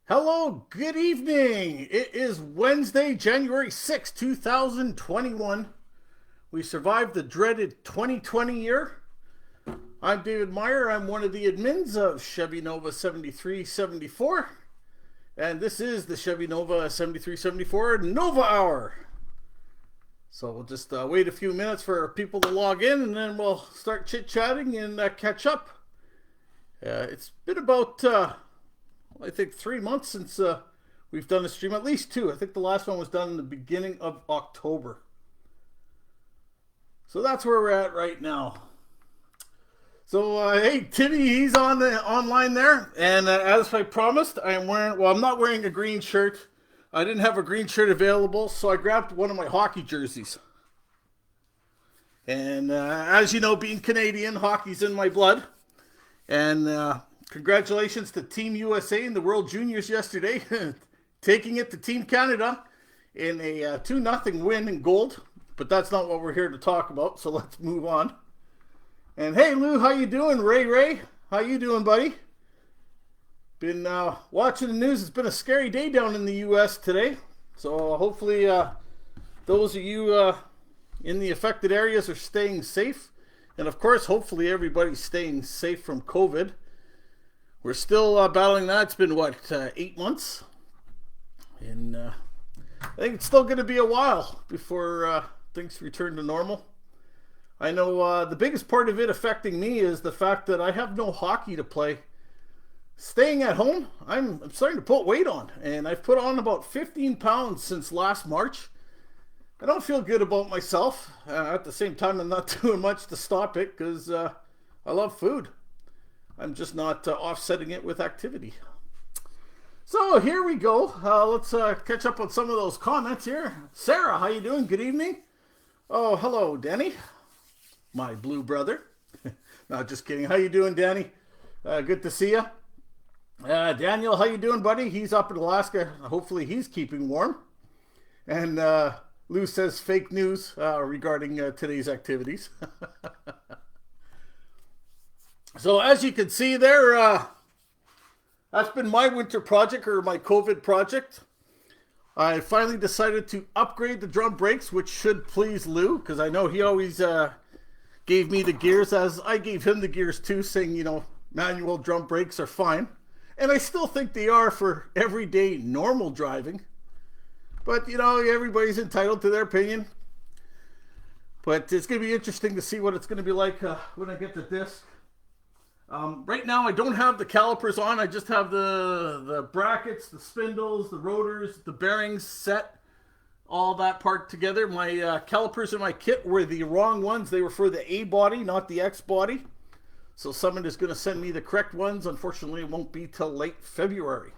Hello, good evening. It is Wednesday, January 6, 2021. We survived the dreaded 2020 year. I'm David Meyer. I'm one of the admins of Chevy Nova 7374. And this is the Chevy Nova 7374 Nova Hour. So we'll just wait a few minutes for people to log in and then we'll start chit chatting and catch up. It's been about I think 3 months since we've done a stream, at least two. I think the last one was done in the beginning of October. So that's where we're at right now. So hey, Timmy, he's on the online there, and as I promised, I am wearing. Well, I'm not wearing a green shirt. I didn't have a green shirt available, so I grabbed one of my hockey jerseys. And as you know, being Canadian, hockey's in my blood. And congratulations to Team USA in the World Juniors yesterday, taking it to Team Canada in a 2-0 win in gold. But that's not what we're here to talk about, so let's move on. And hey, Lou, how you doing? Ray, how you doing, buddy? Been watching the news. It's been a scary day down in the U.S. today. So hopefully those of you in the affected areas are staying safe. And of course, hopefully everybody's staying safe from COVID. We're still battling that. It's been, 8 months? And I think it's still going to be a while before things return to normal. I know the biggest part of it affecting me is the fact that I have no hockey to play. Staying at home, I'm starting to put weight on. And I've put on about 15 pounds since last March. I don't feel good about myself. At the same time, I'm not doing much to stop it because I love food. I'm just not offsetting it with activity. So here we go. Let's catch up on some of those comments here. Sarah, how you doing? Good evening. Oh, hello, Danny, my blue brother. No, just kidding. How you doing, Danny? Good to see you. Daniel, how you doing, buddy? He's up in Alaska. Hopefully he's keeping warm. And Lou says fake news regarding today's activities. So as you can see there, that's been my winter project, or my COVID project. I finally decided to upgrade the drum brakes, which should please Lou, because I know he always gave me the gears, as I gave him the gears too, saying, manual drum brakes are fine. And I still think they are for everyday normal driving. But, everybody's entitled to their opinion. But it's going to be interesting to see what it's going to be like when I get the disc. Right now, I don't have the calipers on. I just have the brackets, the spindles, the rotors, the bearings set, all that part together. My calipers in my kit were the wrong ones. They were for the A body, not the X body. So someone is going to send me the correct ones. Unfortunately, it won't be till late February.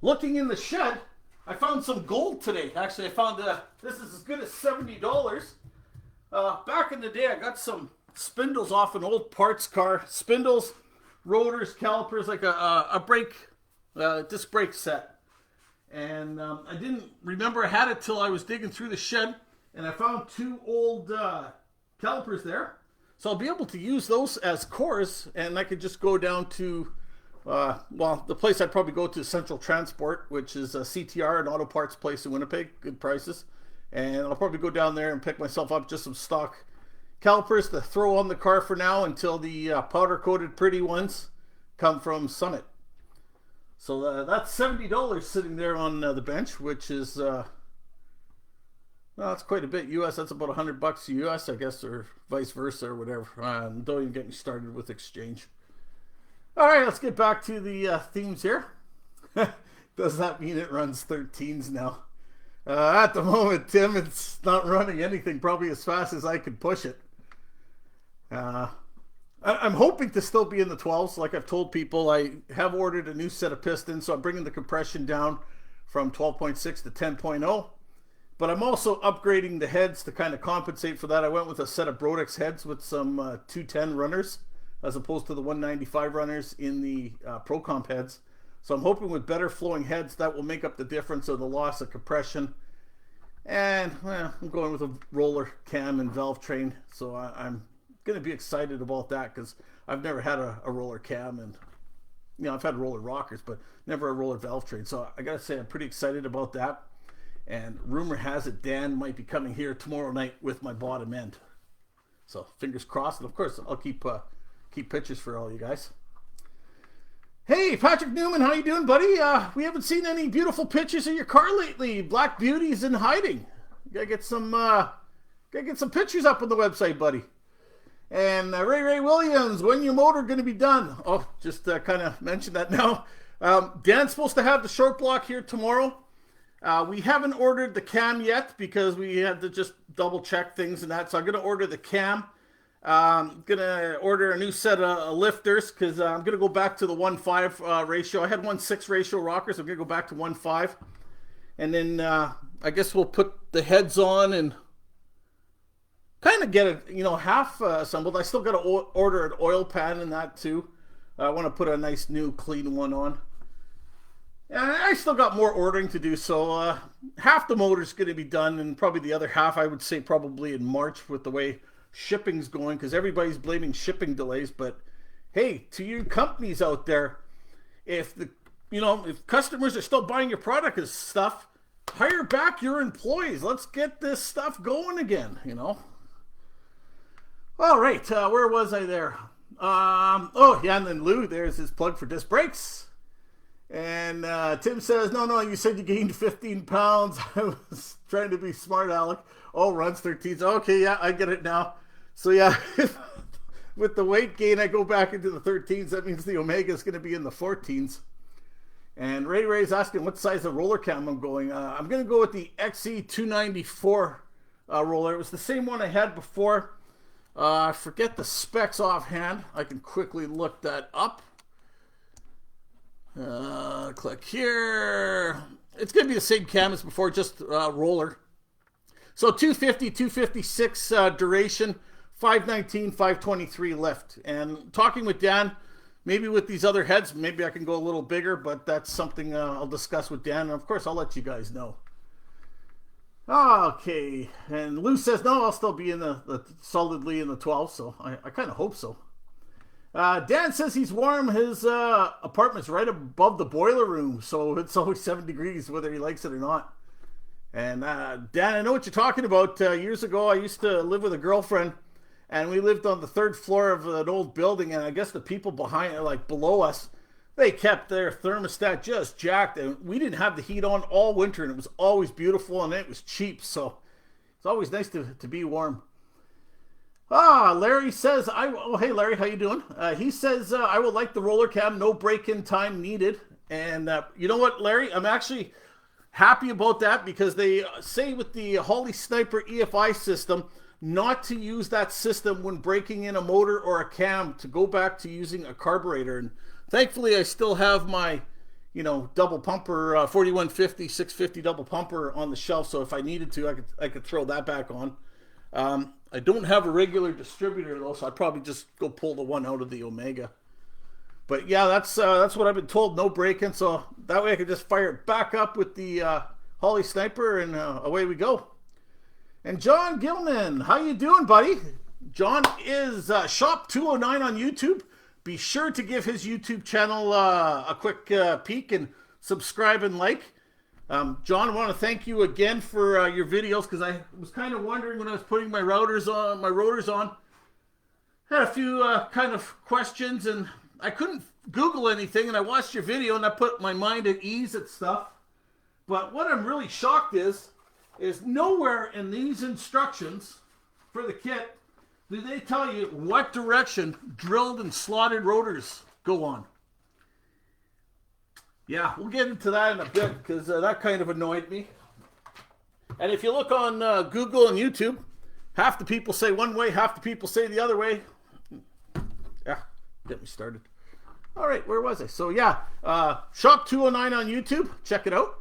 Looking in the shed, I found some gold today. Actually, I found this is as good as $70. Back in the day, I got some spindles off an old parts car. Spindles, rotors, calipers, like a brake, disc brake set. And I didn't remember I had it till I was digging through the shed, and I found two old calipers there. So I'll be able to use those as cores, and I could just go down to, the place I'd probably go to is Central Transport, which is a CTR, an auto parts place in Winnipeg, good prices. And I'll probably go down there and pick myself up just some stock calipers to throw on the car for now until the powder-coated pretty ones come from Summit. So that's $70 sitting there on the bench, which is, that's quite a bit US. That's about $100 US, I guess, or vice versa, or whatever. Don't even get me started with exchange. All right, let's get back to the themes here. Does that mean it runs 13s now? At the moment, Tim, it's not running anything probably as fast as I could push it. I'm hoping to still be in the 12s. Like I've told people, I have ordered a new set of pistons, so I'm bringing the compression down from 12.6 to 10.0. But I'm also upgrading the heads to kind of compensate for that. I went with a set of Brodex heads with some 210 runners, as opposed to the 195 runners in the Pro Comp heads. So I'm hoping with better flowing heads that will make up the difference of the loss of compression. And I'm going with a roller cam and valve train, so I'm going to be excited about that because I've never had a roller cam, and I've had roller rockers, but never a roller valve train. So I gotta say, I'm pretty excited about that. And rumor has it Dan might be coming here tomorrow night with my bottom end. So fingers crossed, and of course I'll keep pictures for all you guys. Hey, Patrick Newman, how you doing, buddy? We haven't seen any beautiful pictures of your car lately. Black Beauty's in hiding. Gotta get some pictures up on the website, buddy. And Ray Williams, when your motor going to be done? Oh, just kind of mentioned that now. Dan's supposed to have the short block here tomorrow. We haven't ordered the cam yet because we had to just double check things and that. So I'm going to order the cam. I'm going to order a new set of lifters because I'm going to go back to the 1:5 ratio. I had 1:6 ratio rockers. I'm going to go back to 1:5. And then I guess we'll put the heads on and kind of get it, half assembled. I still got to order an oil pan and that too. I want to put a nice new clean one on. And I still got more ordering to do, so half the motor's going to be done, and probably the other half, I would say, probably in March with the way shipping's going, because everybody's blaming shipping delays. But hey, to you companies out there, if customers are still buying your product and stuff, hire back your employees. Let's get this stuff going again. All right, where was I there? And then Lou, there's his plug for disc brakes. And Tim says, no, you said you gained 15 pounds. I was trying to be smart, Alec. Oh, runs 13s. Okay, yeah, I get it now. So yeah, with the weight gain, I go back into the 13s. That means the Omega is going to be in the 14s. And Ray's asking what size of roller cam I'm going. I'm going to go with the XE294 roller. It was the same one I had before. I forget the specs offhand. I can quickly look that up. Click here. It's going to be the same cam as before, just roller. So 250, 256 duration, 519, 523 lift. And talking with Dan, maybe with these other heads, maybe I can go a little bigger, but that's something I'll discuss with Dan. And of course, I'll let you guys know. Okay, and Lou says, no, I'll still be in the solidly in the 12, so I kind of hope so. Dan says he's warm. His apartment's right above the boiler room, so it's always 7 degrees whether he likes it or not. And Dan, I know what you're talking about. Years ago, I used to live with a girlfriend, and we lived on the 3rd floor of an old building, and I guess the people below us, they kept their thermostat just jacked, and we didn't have the heat on all winter, and it was always beautiful, and it was cheap, so it's always nice to be warm. Larry says, hey Larry, how you doing? He says, I would like the roller cam, no break-in time needed. And you know what, Larry? I'm actually happy about that because they say with the Holley Sniper EFI system, not to use that system when breaking in a motor or a cam, to go back to using a carburetor. And thankfully, I still have my, double pumper, 4150, 650 double pumper on the shelf. So if I needed to, I could throw that back on. I don't have a regular distributor though, so I'd probably just go pull the one out of the Omega. But yeah, that's what I've been told, no break-in, so that way I can just fire it back up with the Holley Sniper, and away we go. And John Gilman, how you doing, buddy? John is Shop 209 on YouTube. Be sure to give his YouTube channel a quick peek and subscribe and like. John, I want to thank you again for your videos, because I was kind of wondering when I was putting my rotors on. Had a few kind of questions, and I couldn't Google anything, and I watched your video, and I put my mind at ease at stuff. But what I'm really shocked is nowhere in these instructions for the kit do they tell you what direction drilled and slotted rotors go on. Yeah, we'll get into that in a bit, because that kind of annoyed me. And if you look on Google and YouTube, half the people say one way, half the people say the other way. Yeah, get me started. All right, where was I? So yeah, Shop 209 on YouTube. Check it out.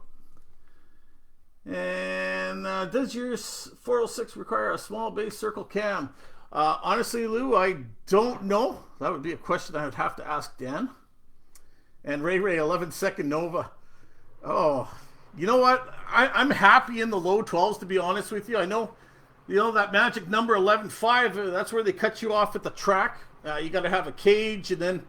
And does your 406 require a small base circle cam? Honestly, Lou, I don't know. That would be a question I would have to ask Dan. And Ray 11-second Nova. Oh, you know what? I'm happy in the low 12s, to be honest with you. I know, that magic number 11.5, that's where they cut you off at the track. You got to have a cage, and then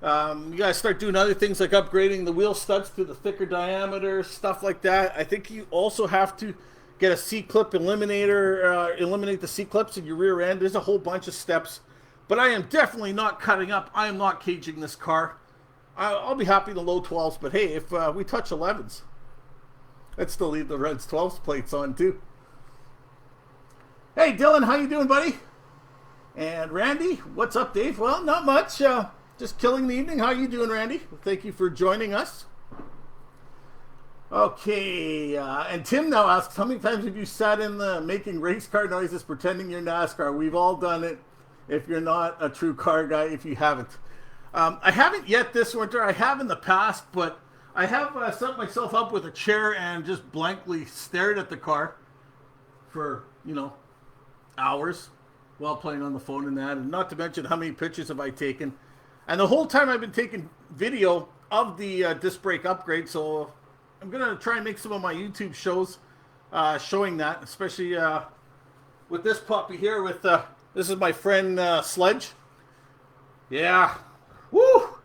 You guys start doing other things like upgrading the wheel studs to the thicker diameter, stuff like that. I think you also have to get a C-clip eliminator, eliminate the C-clips in your rear end. There's a whole bunch of steps. But I am definitely not cutting up. I am not caging this car. I'll be happy in the low 12s, but hey, if we touch 11s, I'd still leave the Reds 12s plates on too. Hey Dylan, how you doing, buddy? And Randy, what's up, Dave? Well, not much. Just killing the evening. How you doing, Randy? Thank you for joining us. Okay, and Tim now asks, how many times have you sat in the making race car noises pretending you're NASCAR? We've all done it. If you're not a true car guy, if you haven't. I haven't yet this winter. I have in the past, but I have set myself up with a chair and just blankly stared at the car for, hours while playing on the phone and that. And not to mention how many pictures have I taken. And the whole time I've been taking video of the disc brake upgrade. So I'm going to try and make some of my YouTube shows showing that, especially with this puppy here with... this is my friend Sledge. Yeah. Woo!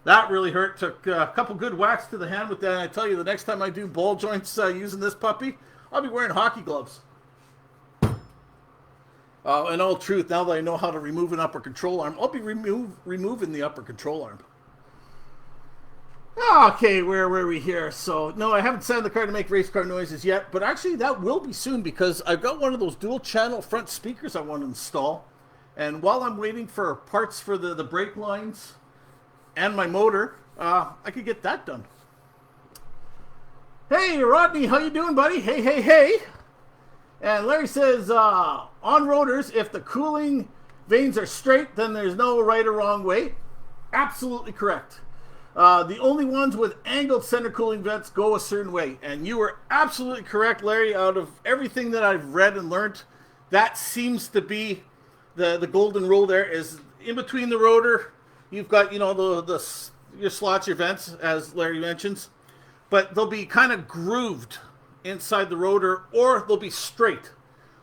That really hurt. Took a couple good whacks to the hand with that. And I tell you, the next time I do ball joints using this puppy, I'll be wearing hockey gloves. In all truth, now that I know how to remove an upper control arm, I'll be removing the upper control arm. Okay, where were we here? So, no, I haven't sat in the car to make race car noises yet, but actually that will be soon because I've got one of those dual channel front speakers I want to install. And while I'm waiting for parts for the brake lines and my motor, I could get that done. Hey, Rodney, how you doing, buddy? Hey, hey, hey. And Larry says, on rotors, if the cooling vanes are straight, then there's no right or wrong way. Absolutely correct. The only ones with angled center cooling vents go a certain way. And you were absolutely correct, Larry. Out of everything that I've read and learned, that seems to be the golden rule there. Is in between the rotor, you've got, your slots, your vents, as Larry mentions. But they'll be kind of grooved inside the rotor, or they'll be straight.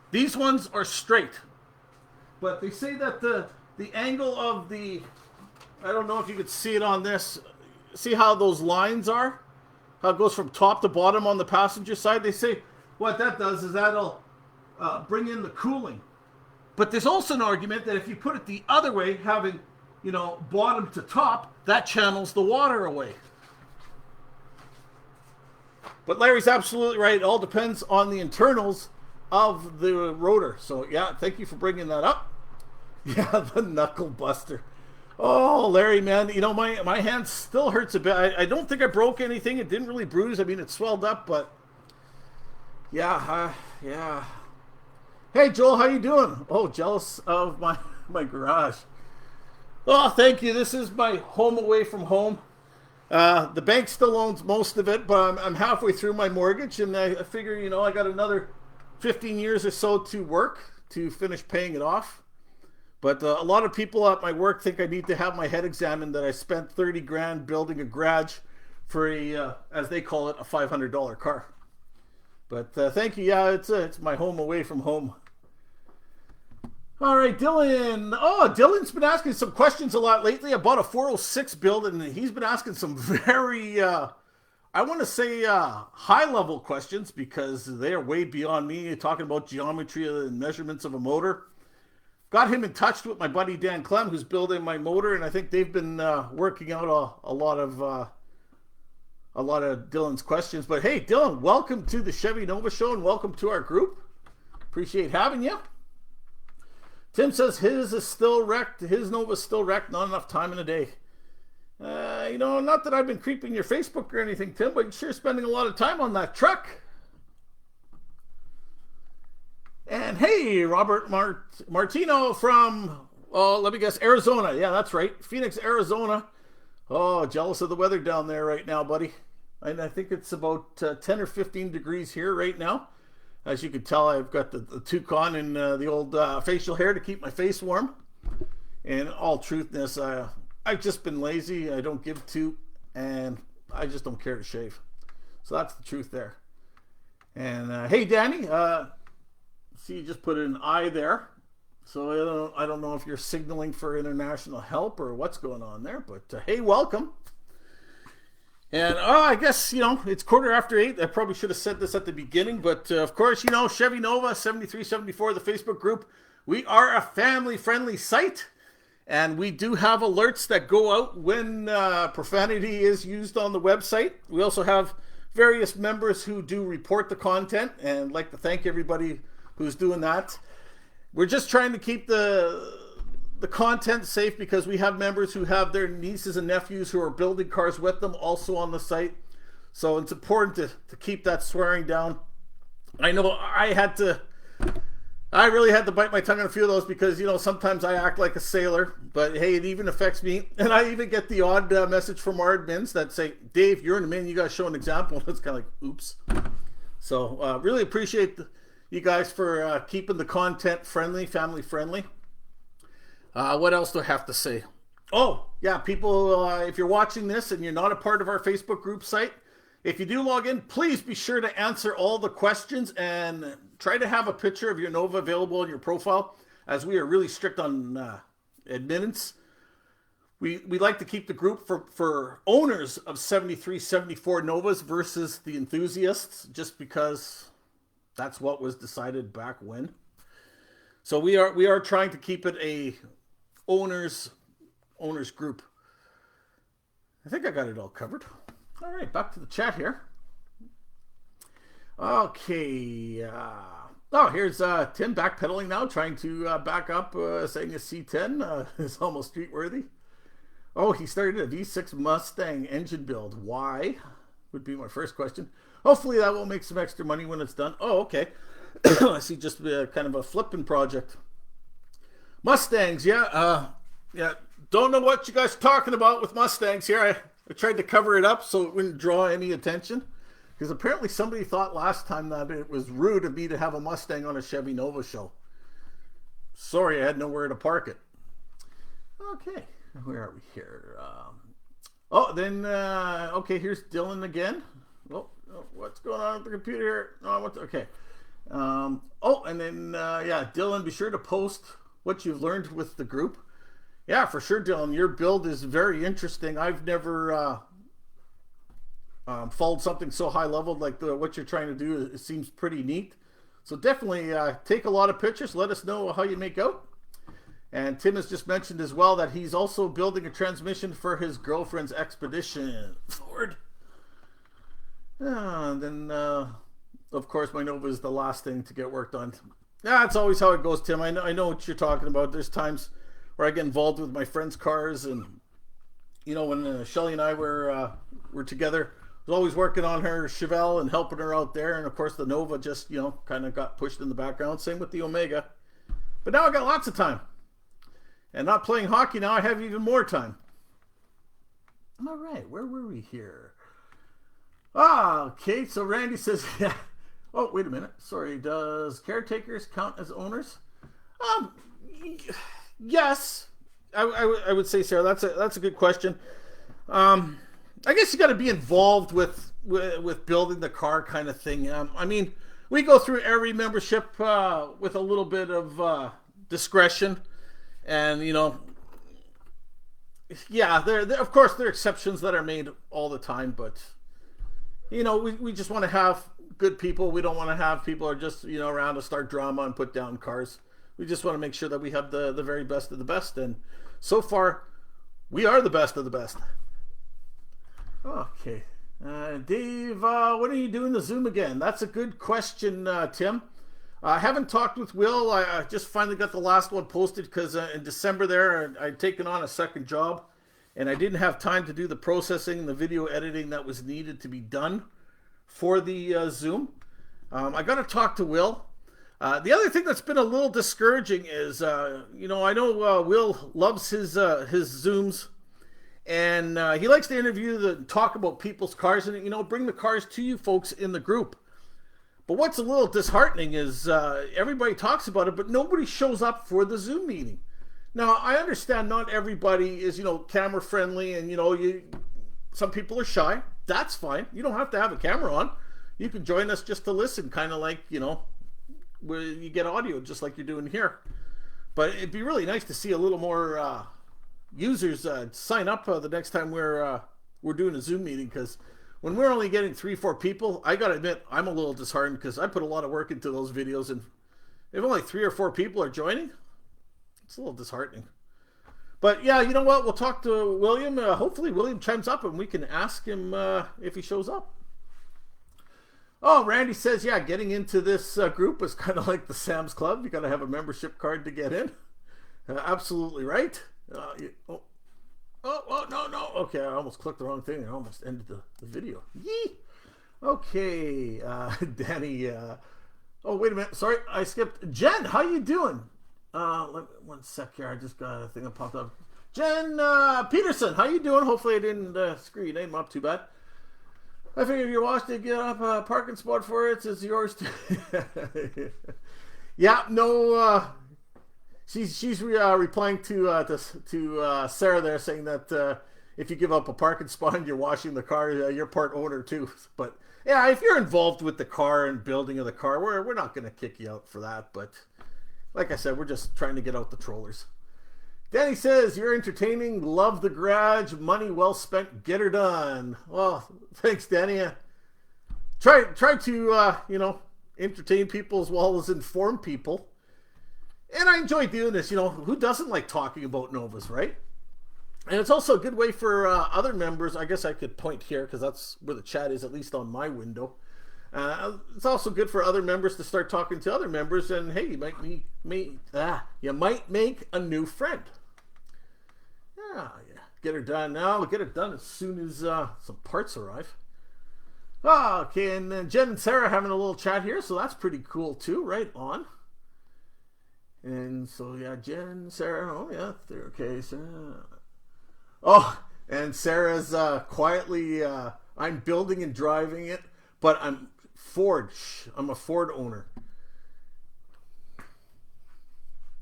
These ones are straight. But they say that the angle of the... I don't know if you could see it on this. See how those lines are? How it goes from top to bottom on the passenger side? They say what that does is that'll bring in the cooling. But there's also an argument that if you put it the other way, having, bottom to top, that channels the water away. But Larry's absolutely right. It all depends on the internals of the rotor. So, yeah, thank you for bringing that up. Yeah, the knuckle buster. Oh, Larry, man, my hand still hurts a bit. I don't think I broke anything. It didn't really bruise. I mean, it swelled up, but yeah, yeah. Hey, Joel, how you doing? Oh, jealous of my garage. Oh, thank you. This is my home away from home. The bank still owns most of it, but I'm halfway through my mortgage, and I figure, I got another 15 years or so to work to finish paying it off. But a lot of people at my work think I need to have my head examined, that I spent 30 grand building a garage for a, as they call it, a $500 car. But thank you. Yeah, it's my home away from home. All right, Dylan. Oh, Dylan's been asking some questions a lot lately. I bought a 406 build, and he's been asking some very, I want to say, high-level questions, because they are way beyond me, talking about geometry and measurements of a motor. Got him in touch with my buddy Dan Clem, who's building my motor, and I think they've been working out a lot of Dylan's questions. But hey, Dylan, welcome to the Chevy Nova show, and welcome to our group. Appreciate having you. Tim says his is still wrecked. His Nova's still wrecked. Not enough time in a day. Not that I've been creeping your Facebook or anything, Tim, but you're sure spending a lot of time on that truck. And hey, Robert Martino from, let me guess, Arizona. Yeah, that's right. Phoenix, Arizona. Oh, jealous of the weather down there right now, buddy. And I think it's about 10 or 15 degrees here right now. As you can tell, I've got the toucan and the old facial hair to keep my face warm. And in all truthness, I've just been lazy. I don't give two, and I just don't care to shave. So that's the truth there. And hey, Danny, see, you just put an I there. So I don't know if you're signaling for international help or what's going on there, but hey, welcome. And I guess, it's 8:15. I probably should have said this at the beginning, but of course, Chevy Nova 7374, the Facebook group. We are a family-friendly site, and we do have alerts that go out when profanity is used on the website. We also have various members who do report the content, and I'd like to thank everybody who's doing that. We're just trying to keep the content safe because we have members who have their nieces and nephews who are building cars with them also on the site. So it's important to keep that swearing down. I know I really had to bite my tongue on a few of those because, sometimes I act like a sailor, but hey, it even affects me. And I even get the odd message from our admins that say, Dave, you're in the main, you got to show an example. It's kind of like, oops. So really appreciate you guys for keeping the content friendly, family friendly. What else do I have to say? Oh, yeah, people, if you're watching this and you're not a part of our Facebook group site, if you do log in, please be sure to answer all the questions and try to have a picture of your Nova available in your profile, as we are really strict on admittance. We like to keep the group for owners of 7374 Novas versus the enthusiasts, just because that's what was decided back when. So we are trying to keep it a owners group. I think I got it all covered. All right, back to the chat here. Okay. Here's Tim backpedaling now, trying to back up, saying a C10 is almost street worthy. Oh, he started a V6 Mustang engine build. Why? Would be my first question. Hopefully that will make some extra money when it's done. Oh, okay. I see, just kind of a flipping project. Mustangs, yeah. Don't know what you guys are talking about with Mustangs here. I tried to cover it up so it wouldn't draw any attention, because apparently somebody thought last time that it was rude of me to have a Mustang on a Chevy Nova show. Sorry, I had nowhere to park it. Okay, where are we here? Okay, here's Dylan again. Oh, what's going on with the computer here? Okay. Dylan, be sure to post what you've learned with the group. Yeah, for sure, Dylan. Your build is very interesting. I've never followed something so high level like what you're trying to do. It seems pretty neat. So definitely take a lot of pictures. Let us know how you make out. And Tim has just mentioned as well that he's also building a transmission for his girlfriend's Expedition Ford. And then, of course, my Nova is the last thing to get worked on. Yeah, it's always how it goes, Tim. I know what you're talking about. There's times where I get involved with my friends' cars, and when Shelly and I were together, I was always working on her Chevelle and helping her out there. And of course, the Nova just kind of got pushed in the background. Same with the Omega. But now I got lots of time, and not playing hockey now, I have even more time. All right, where were we here? Okay, so Randy says, yeah. Oh, wait a minute. Sorry, does caretakers count as owners? Yes. I would say, Sarah, that's a good question. I guess you got to be involved with building the car kind of thing. We go through every membership with a little bit of discretion, and of course there are exceptions that are made all the time, but we just want to have good people. We don't want to have people who are just around to start drama and put down cars. We just want to make sure that we have the very best of the best, and so far we are the best of the best. Okay, Dave, when are you doing the Zoom again? That's a good question, Tim. I haven't talked with Will. I just finally got the last one posted because in December there I'd taken on a second job, and I didn't have time to do the processing and the video editing that was needed to be done for the Zoom. I got to talk to Will. The other thing that's been a little discouraging is, I know Will loves his Zooms, and he likes to interview and talk about people's cars and, bring the cars to you folks in the group. But what's a little disheartening is everybody talks about it, but nobody shows up for the Zoom meeting. Now, I understand not everybody is, camera friendly, and, some people are shy. That's fine. You don't have to have a camera on. You can join us just to listen, kind of like, where you get audio, just like you're doing here. But it'd be really nice to see a little more users sign up the next time we're doing a Zoom meeting, because when we're only getting 3-4 people, I gotta admit I'm a little disheartened because I put a lot of work into those videos, and if only 3 or 4 people are joining, it's a little disheartening. But yeah, you know what? We'll talk to William. Hopefully William chimes up and we can ask him if he shows up. Oh, Randy says, yeah, getting into this group is kind of like the Sam's Club. You got to have a membership card to get in. Absolutely right. Oh, no. Okay, I almost clicked the wrong thing. I almost ended the video. Yee! Okay, Danny. Oh, wait a minute. Sorry, I skipped. Jen, how you doing? One sec here. I just got a thing that popped up. Jen Peterson, how you doing? Hopefully I didn't screw your name up too bad. I figured if you watched it, get up a parking spot for it. It's yours too. Yeah, no. She's replying to Sarah there, saying that if you give up a parking spot and you're washing the car, you're part owner too. But yeah, if you're involved with the car and building of the car, we're not going to kick you out for that. But like I said, we're just trying to get out the trollers. Danny says, you're entertaining, love the garage, money well spent, get her done. Well, thanks, Danny. Try to, entertain people as well as inform people. And I enjoy doing this. Who doesn't like talking about Novas, right? And it's also a good way for other members. I guess I could point here because that's where the chat is, at least on my window. It's also good for other members to start talking to other members, and hey, you might make a new friend. Yeah, get her done now. We'll get it done as soon as some parts arrive. Okay, and then Jen and Sarah having a little chat here, so that's pretty cool too. Right on. And so yeah, Jen, Sarah. Oh yeah, okay, Sarah. Oh, and Sarah's quietly. I'm building and driving it, but I'm a Ford owner.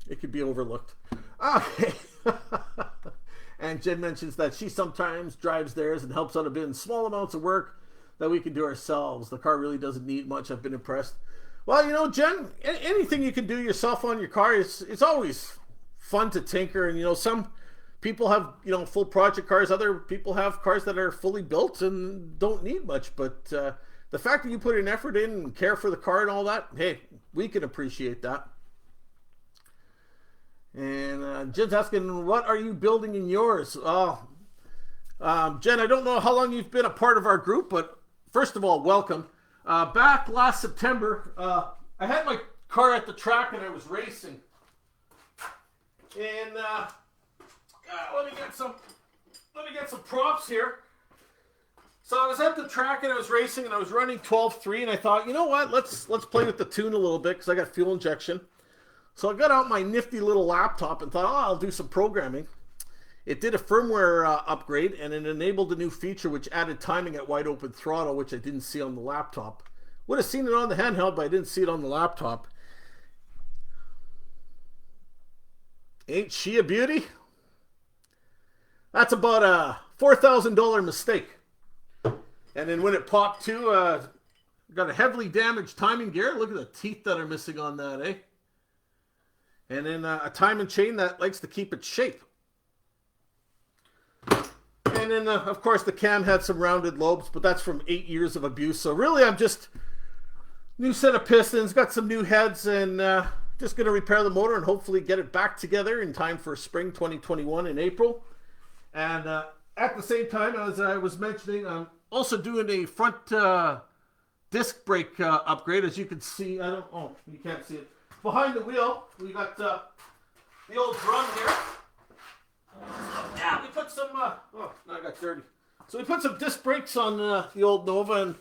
It could be overlooked. Okay. And Jen mentions that she sometimes drives theirs and helps out a bit in small amounts of work that we can do ourselves. The car really doesn't need much. I've been impressed. Well, Jen, anything you can do yourself on your car, it's always fun to tinker. And, some people have, full project cars. Other people have cars that are fully built and don't need much. But the fact that you put an effort in and care for the car and all that, hey, we can appreciate that. And Jen's asking, what are you building in yours? Jen, I don't know how long you've been a part of our group, but first of all, welcome. Back last September, I had my car at the track and I was racing. And let me get some props here. So I was at the track and I was racing and I was running 12.3, and I thought, you know what? Let's play with the tune a little bit because I got fuel injection. So I got out my nifty little laptop and thought, I'll do some programming. It did a firmware upgrade, and it enabled a new feature which added timing at wide open throttle, which I didn't see on the laptop. Would have seen it on the handheld, but I didn't see it on the laptop. Ain't she a beauty? That's about a $4,000 mistake. And then when it popped too, got a heavily damaged timing gear. Look at the teeth that are missing on that, eh? And then a timing chain that likes to keep its shape. And then, of course, the cam had some rounded lobes, but that's from 8 years of abuse. So really, I'm just new set of pistons, got some new heads, and just going to repair the motor and hopefully get it back together in time for spring 2021 in April. And at the same time, as I was mentioning, I'm also doing a front disc brake upgrade. As you can see, you can't see it. Behind the wheel, we got the old drum here. Yeah, we put some, now I got dirty. So we put some disc brakes on the old Nova, and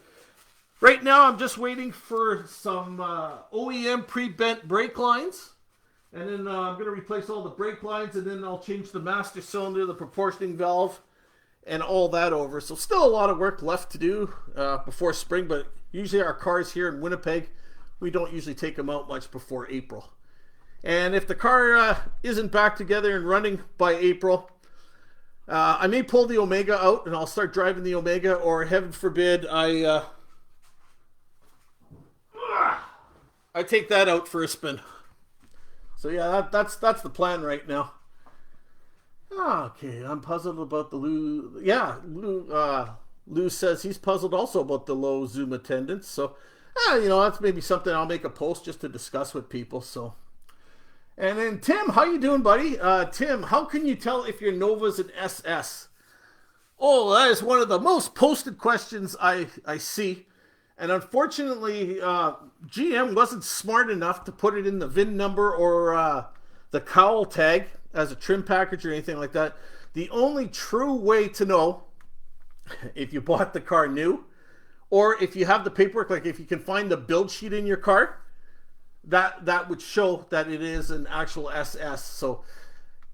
right now I'm just waiting for some OEM pre-bent brake lines. And then I'm going to replace all the brake lines, and then I'll change the master cylinder, the proportioning valve, and all that over. So still a lot of work left to do before spring, but usually our cars here in Winnipeg, we don't usually take them out much before April. And if the car isn't back together and running by April, I may pull the Omega out and I'll start driving the Omega, or heaven forbid, I take that out for a spin. So yeah, that's the plan right now. Okay, I'm puzzled about the Lou. Yeah, Lou says he's puzzled also about the low Zoom attendance. So, that's maybe something I'll make a post just to discuss with people. So, and then Tim, how you doing, buddy? Tim, how can you tell if your Nova's an SS? Oh, that is one of the most posted questions I see. And unfortunately, GM wasn't smart enough to put it in the VIN number or the cowl tag as a trim package or anything like that. The only true way to know if you bought the car new, or if you have the paperwork, like if you can find the build sheet in your car, that would show that it is an actual SS. So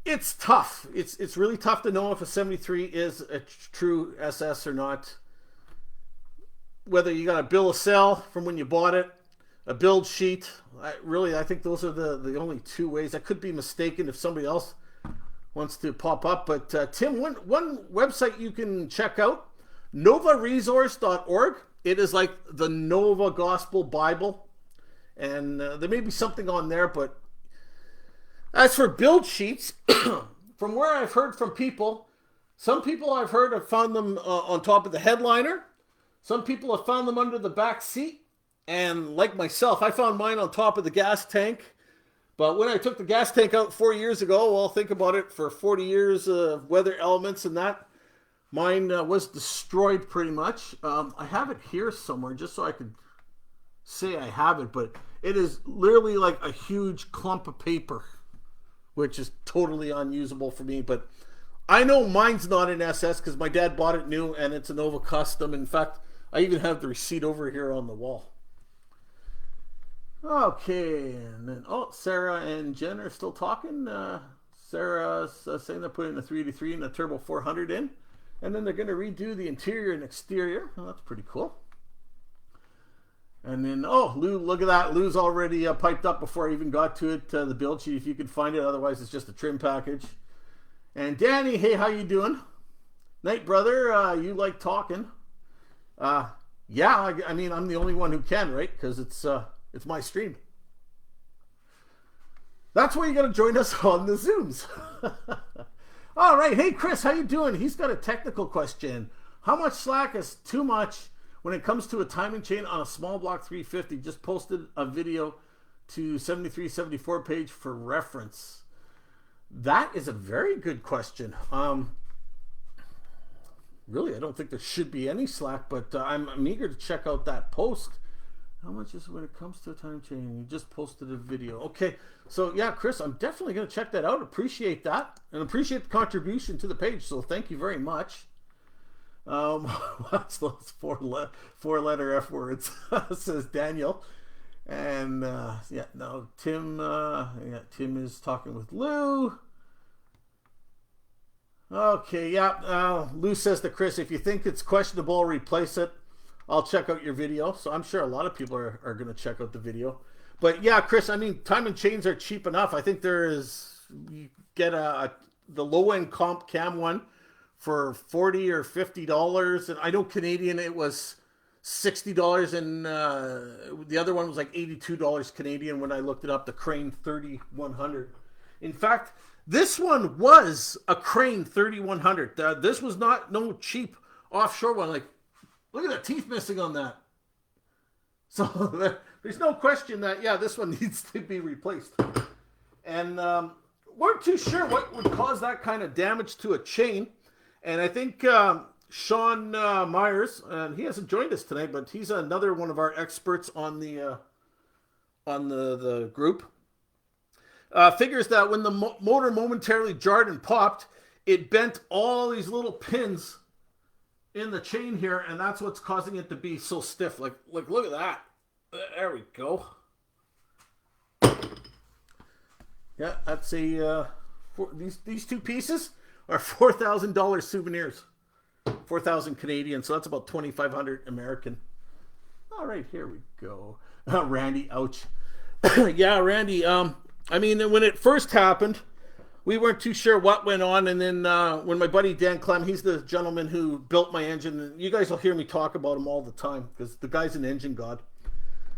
it's tough. It's really tough to know if a 73 is a true SS or not. Whether you got a bill of sale from when you bought it, a build sheet. I think those are the only two ways. I could be mistaken if somebody else wants to pop up. But Tim, one website you can check out, novaresource.org. It is like the Nova Gospel Bible. And there may be something on there, but as for build sheets, from where I've heard from people, some people I've heard have found them on top of the headliner. Some people have found them under the back seat. And like myself, I found mine on top of the gas tank. But when I took the gas tank out 4 years ago, well, think about it, for 40 years of weather elements and that, mine was destroyed pretty much. I have it here somewhere just so I could say I have it, but it is literally like a huge clump of paper, which is totally unusable for me. But I know mine's not an SS because my dad bought it new and it's a Nova Custom. In fact, I even have the receipt over here on the wall. Okay, and then, Sarah and Jen are still talking. Sarah's saying they're putting a 383 and a turbo 400 in, and then they're going to redo the interior and exterior. Well, that's pretty cool. And then, Lou, look at that. Lou's already piped up before I even got to it, the build sheet, if you can find it. Otherwise, it's just a trim package. And Danny, hey, how you doing? Night, brother. You like talking. Yeah, I mean, I'm the only one who can, right? Because it's my stream. That's why you got to join us on the Zooms. All right. Hey, Chris, how you doing? He's got a technical question. How much slack is too much when it comes to a timing chain on a small block 350? Just posted a video to 7374 page for reference. That is a very good question. Really, I don't think there should be any slack, but I'm eager to check out that post. How much is when it comes to a time chain? You just posted a video. Okay, so yeah, Chris, I'm definitely going to check that out. Appreciate that, and appreciate the contribution to the page. So thank you very much. What's those four-letter F words? Says Daniel. And Tim. Tim is talking with Lou. Okay, yeah. Lou says to Chris, if you think it's questionable, replace it. I'll check out your video. So I'm sure a lot of people are going to check out the video. But yeah, Chris, I mean, timing chains are cheap enough. I think you get the low-end comp cam one for $40 or $50. And I know Canadian, it was $60, and the other one was like $82 Canadian when I looked it up, the Crane 3100. In fact, this one was a Crane 3100. This was no cheap offshore one. Like, look at the teeth missing on that. So there's no question that, yeah, this one needs to be replaced. And weren't too sure what would cause that kind of damage to a chain. And I think Sean Myers, and he hasn't joined us tonight, but he's another one of our experts on the group. Figures that when the motor momentarily jarred and popped, it bent all these little pins in the chain here, and that's what's causing it to be so stiff. Like look at that. There we go. Yeah, that's these two pieces are $4,000 souvenirs. 4,000 Canadian, so that's about 2,500 American. All right, here we go. Randy, ouch. Yeah, Randy, I mean, when it first happened, we weren't too sure what went on, and then when my buddy Dan Clem, he's the gentleman who built my engine, and you guys will hear me talk about him all the time, because the guy's an engine god.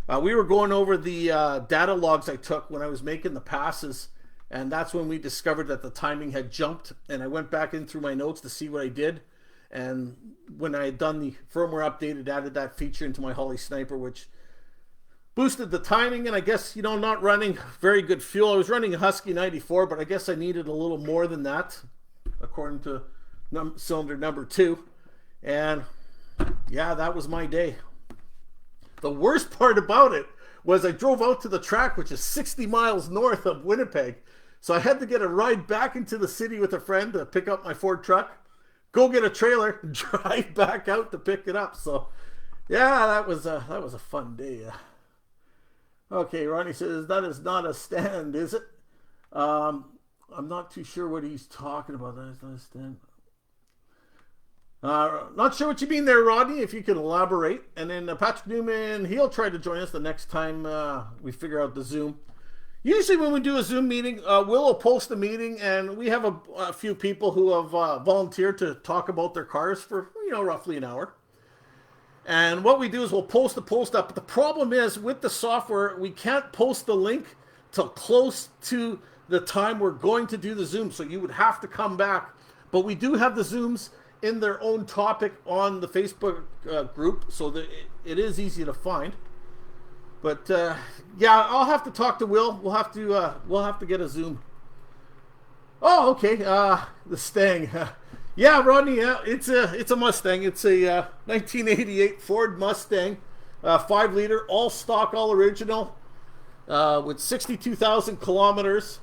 We were going over the data logs I took when I was making the passes, and that's when we discovered that the timing had jumped. And I went back in through my notes to see what I did. And when I had done the firmware update, it added that feature into my Holly Sniper, which boosted the timing. And I guess, not running very good fuel. I was running a Husky 94, but I guess I needed a little more than that, according to cylinder number 2. And yeah, that was my day. The worst part about it was I drove out to the track, which is 60 miles north of Winnipeg. So I had to get a ride back into the city with a friend to pick up my Ford truck, go get a trailer, drive back out to pick it up. So yeah, that was a fun day. Okay, Ronnie says, that is not a stand, is it? I'm not too sure what he's talking about. That is not a stand. Not sure what you mean there, Rodney, if you could elaborate. And then Patrick Newman, he'll try to join us the next time we figure out the Zoom. Usually when we do a Zoom meeting, Will post a meeting, and we have a few people who have volunteered to talk about their cars for, roughly an hour. And what we do is we'll post the post up. But the problem is, with the software, we can't post the link till close to the time we're going to do the Zoom. So you would have to come back. But we do have the Zooms in their own topic on the Facebook group, so that it is easy to find. But yeah, I'll have to talk to Will. We'll have to get a Zoom. Oh, okay. The Stang. Yeah, Rodney. Yeah, it's a Mustang. It's a 1988 Ford Mustang, 5-liter, all stock, all original, with 62,000 kilometers.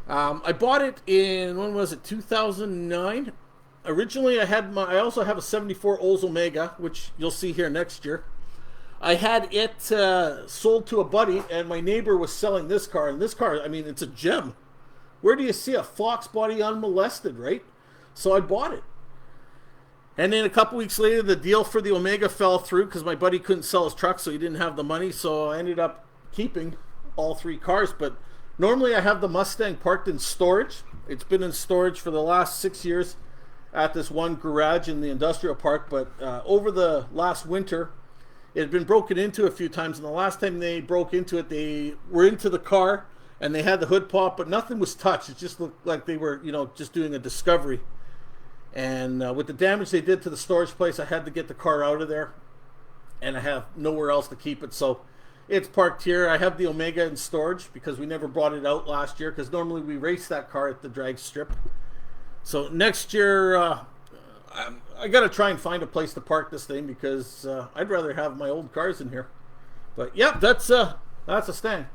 I bought it in, when was it? 2009. Originally, I also have a 74 Olds Omega, which you'll see here next year. I had it sold to a buddy, and my neighbor was selling this car. And this car, I mean, it's a gem. Where do you see a Fox body unmolested, right? So I bought it. And then a couple weeks later, the deal for the Omega fell through because my buddy couldn't sell his truck, so he didn't have the money. So I ended up keeping all 3 cars. But normally I have the Mustang parked in storage. It's been in storage for the last 6 years at this one garage in the industrial park, but over the last winter, it had been broken into a few times, and the last time they broke into it, they were into the car, and they had the hood pop, but nothing was touched. It just looked like they were, just doing a discovery. And with the damage they did to the storage place, I had to get the car out of there, and I have nowhere else to keep it, so it's parked here. I have the Omega in storage because we never brought it out last year, because normally we race that car at the drag strip. So next year, I got to try and find a place to park this thing, because I'd rather have my old cars in here. But yeah, that's a Stang.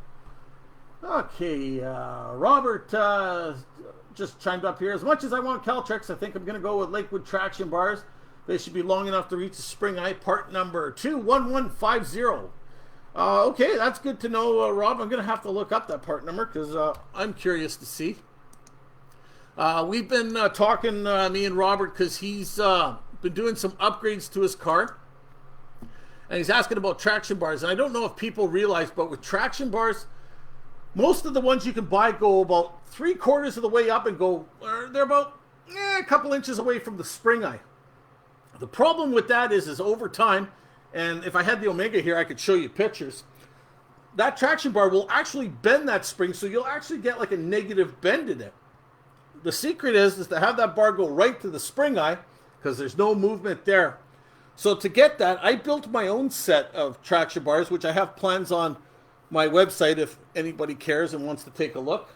Okay, Robert just chimed up here. As much as I want Caltrex, I think I'm going to go with Lakewood traction bars. They should be long enough to reach the spring eye. Part number 21150. Okay, that's good to know, Rob. I'm going to have to look up that part number, because I'm curious to see. We've been talking, me and Robert, because he's been doing some upgrades to his car. And he's asking about traction bars. And I don't know if people realize, but with traction bars, most of the ones you can buy go about 3/4 of the way up and they're about a couple inches away from the spring eye. The problem with that is over time, and if I had the Omega here, I could show you pictures. That traction bar will actually bend that spring, so you'll actually get like a negative bend in it. The secret is to have that bar go right to the spring eye, because there's no movement there. So to get that, I built my own set of traction bars, which I have plans on my website if anybody cares and wants to take a look.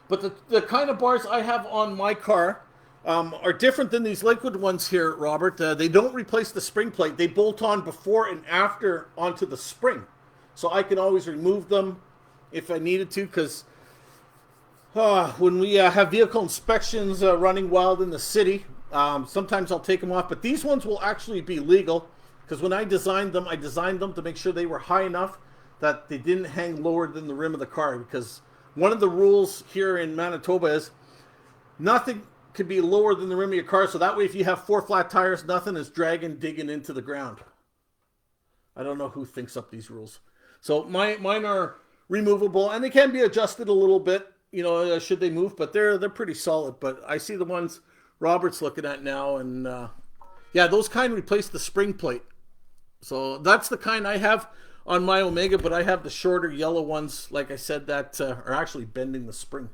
But the kind of bars I have on my car are different than these Lakewood ones here, Robert. They don't replace the spring plate. They bolt on before and after onto the spring. So I can always remove them if I needed to, because when we have vehicle inspections running wild in the city, sometimes I'll take them off. But these ones will actually be legal, because when I designed them to make sure they were high enough that they didn't hang lower than the rim of the car. Because one of the rules here in Manitoba is nothing can be lower than the rim of your car. So that way, if you have 4 flat tires, nothing is digging into the ground. I don't know who thinks up these rules. So mine are removable, and they can be adjusted a little bit, should they move, but they're pretty solid. But I see the ones Robert's looking at now, and yeah, those kind replace the spring plate. So that's the kind I have on my Omega, but I have the shorter yellow ones, like I said, that are actually bending the spring.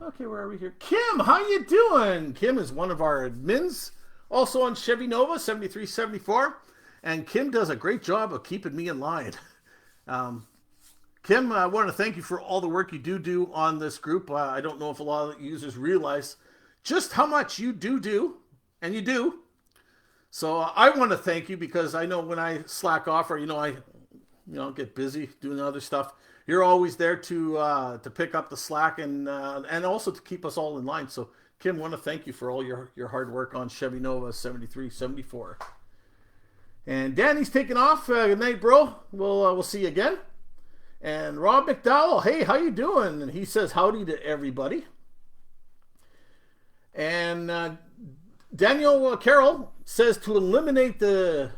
Okay, where are we here? Kim, how you doing? Kim is one of our admins, also on Chevy Nova 7374, and Kim does a great job of keeping me in line. Kim, I want to thank you for all the work you do on this group. I don't know if a lot of users realize just how much you do, and you do. So I want to thank you, because I know when I slack off, or I get busy doing other stuff, you're always there to pick up the slack and also to keep us all in line. So Kim, I want to thank you for all your hard work on Chevy Nova 7374. And Danny's taking off. Good night, bro. We'll see you again. And Rob McDowell, hey, how you doing? And he says howdy to everybody. And Daniel Carroll says to eliminate the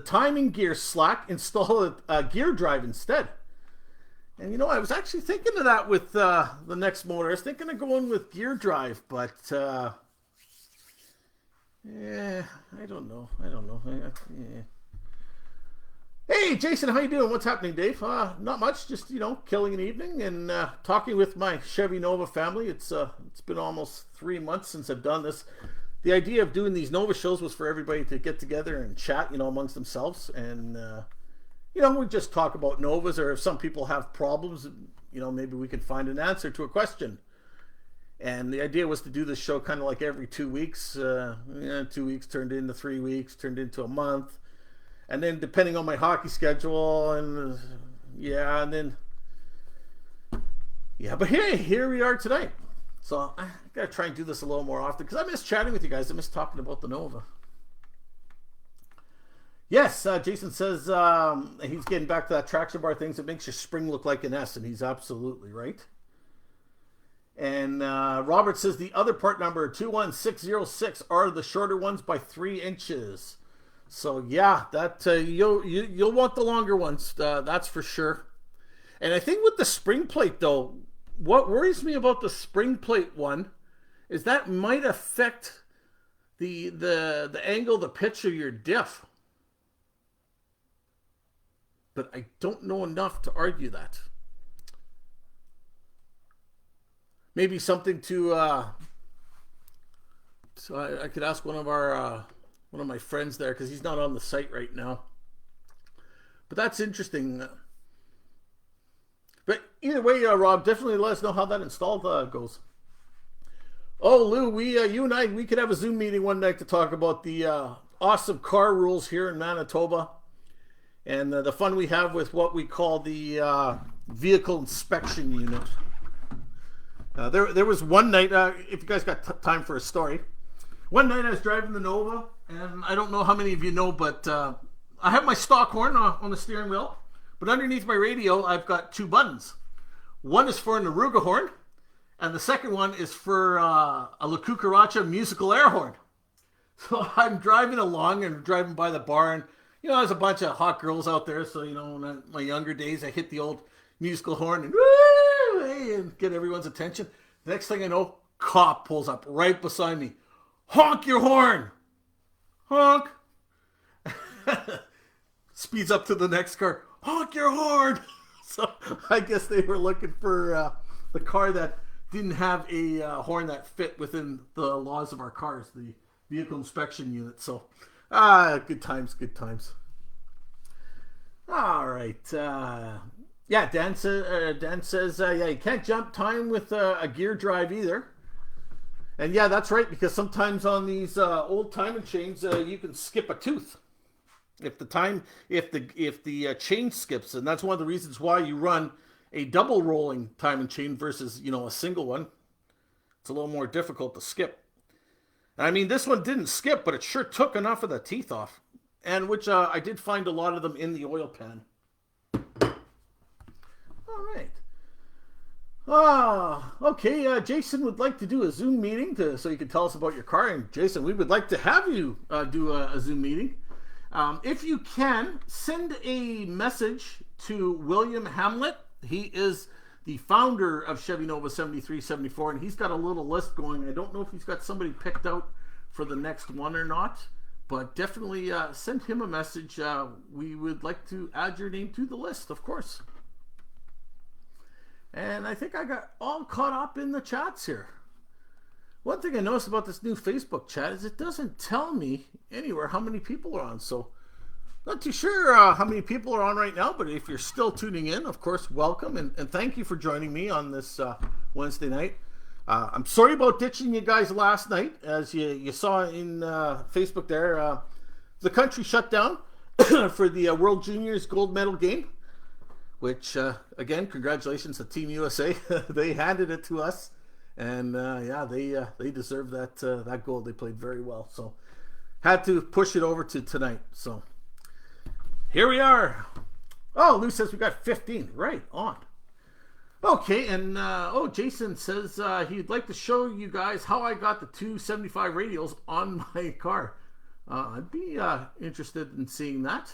timing gear slack, install a gear drive instead. And I was actually thinking of that with the next motor. I was thinking of going with gear drive, but yeah, I don't know. Yeah. Hey, Jason, how you doing? What's happening, Dave? Not much, just, killing an evening and talking with my Chevy Nova family. It's been almost 3 months since I've done this. The idea of doing these Nova shows was for everybody to get together and chat, amongst themselves. And, we just talk about Novas, or if some people have problems, maybe we can find an answer to a question. And the idea was to do this show kind of like every 2 weeks. 2 weeks turned into 3 weeks, turned into a month. And then depending on my hockey schedule, but hey, here we are tonight. So I gotta try and do this a little more often, because I miss chatting with you guys. I miss talking about the Nova. Yes, Jason says he's getting back to that traction bar things. It makes your spring look like an S, and he's absolutely right. And Robert says the other part number 21606 are the shorter ones by 3 inches. So yeah, that you'll want the longer ones, that's for sure. And I think with the spring plate though, what worries me about the spring plate one is that might affect the angle, the pitch of your diff. But I don't know enough to argue that. Maybe something to so I could ask one of my friends there, because he's not on the site right now. But that's interesting. But either way, Rob, definitely let us know how that install goes. Oh, Lou, you and I, we could have a Zoom meeting one night to talk about the awesome car rules here in Manitoba, and the fun we have with what we call the vehicle inspection unit. There was one night, if you guys got time for a story, one night I was driving the Nova, and I don't know how many of you know, but I have my stock horn on the steering wheel, but underneath my radio, I've got 2 buttons. One is for an Aruga horn, and the second one is for a La Cucaracha musical air horn. So I'm driving along and driving by the bar, and there's a bunch of hot girls out there. So in my younger days, I hit the old musical horn and woo, hey, and get everyone's attention. The next thing I know, cop pulls up right beside me. Honk your horn! Honk! Speeds up to the next car. Honk your horn! So I guess they were looking for the car that didn't have a horn that fit within the laws of our cars, the vehicle inspection unit. So, good times. All right. Yeah, Dan says, yeah, you can't jump time with a gear drive either. And yeah, that's right, because sometimes on these old timing chains, you can skip a tooth if the chain skips, and that's one of the reasons why you run a double rolling timing chain versus a single one. It's a little more difficult to skip. I mean, this one didn't skip, but it sure took enough of the teeth off, and which I did find a lot of them in the oil pan. All right. Okay, Jason would like to do a Zoom meeting so you can tell us about your car. And Jason, we would like to have you do a Zoom meeting. If you can, send a message to William Hamlet. He is the founder of Chevy Nova 7374, and he's got a little list going. I don't know if he's got somebody picked out for the next one or not, but definitely send him a message. We would like to add your name to the list, of course. And I think I got all caught up in the chats here. One thing I noticed about this new Facebook chat is it doesn't tell me anywhere how many people are on. So not too sure how many people are on right now, but if you're still tuning in, of course, welcome. And thank you for joining me on this Wednesday night. I'm sorry about ditching you guys last night. As you saw in Facebook there, the country shut down for the World Juniors gold medal game, which, again, congratulations to Team USA. They handed it to us. And yeah, they deserve that gold. They played very well. So had to push it over to tonight. So here we are. Oh, Lou says we got 15. Right on. Okay, and Jason says he'd like to show you guys how I got the 275 radials on my car. I'd be interested in seeing that.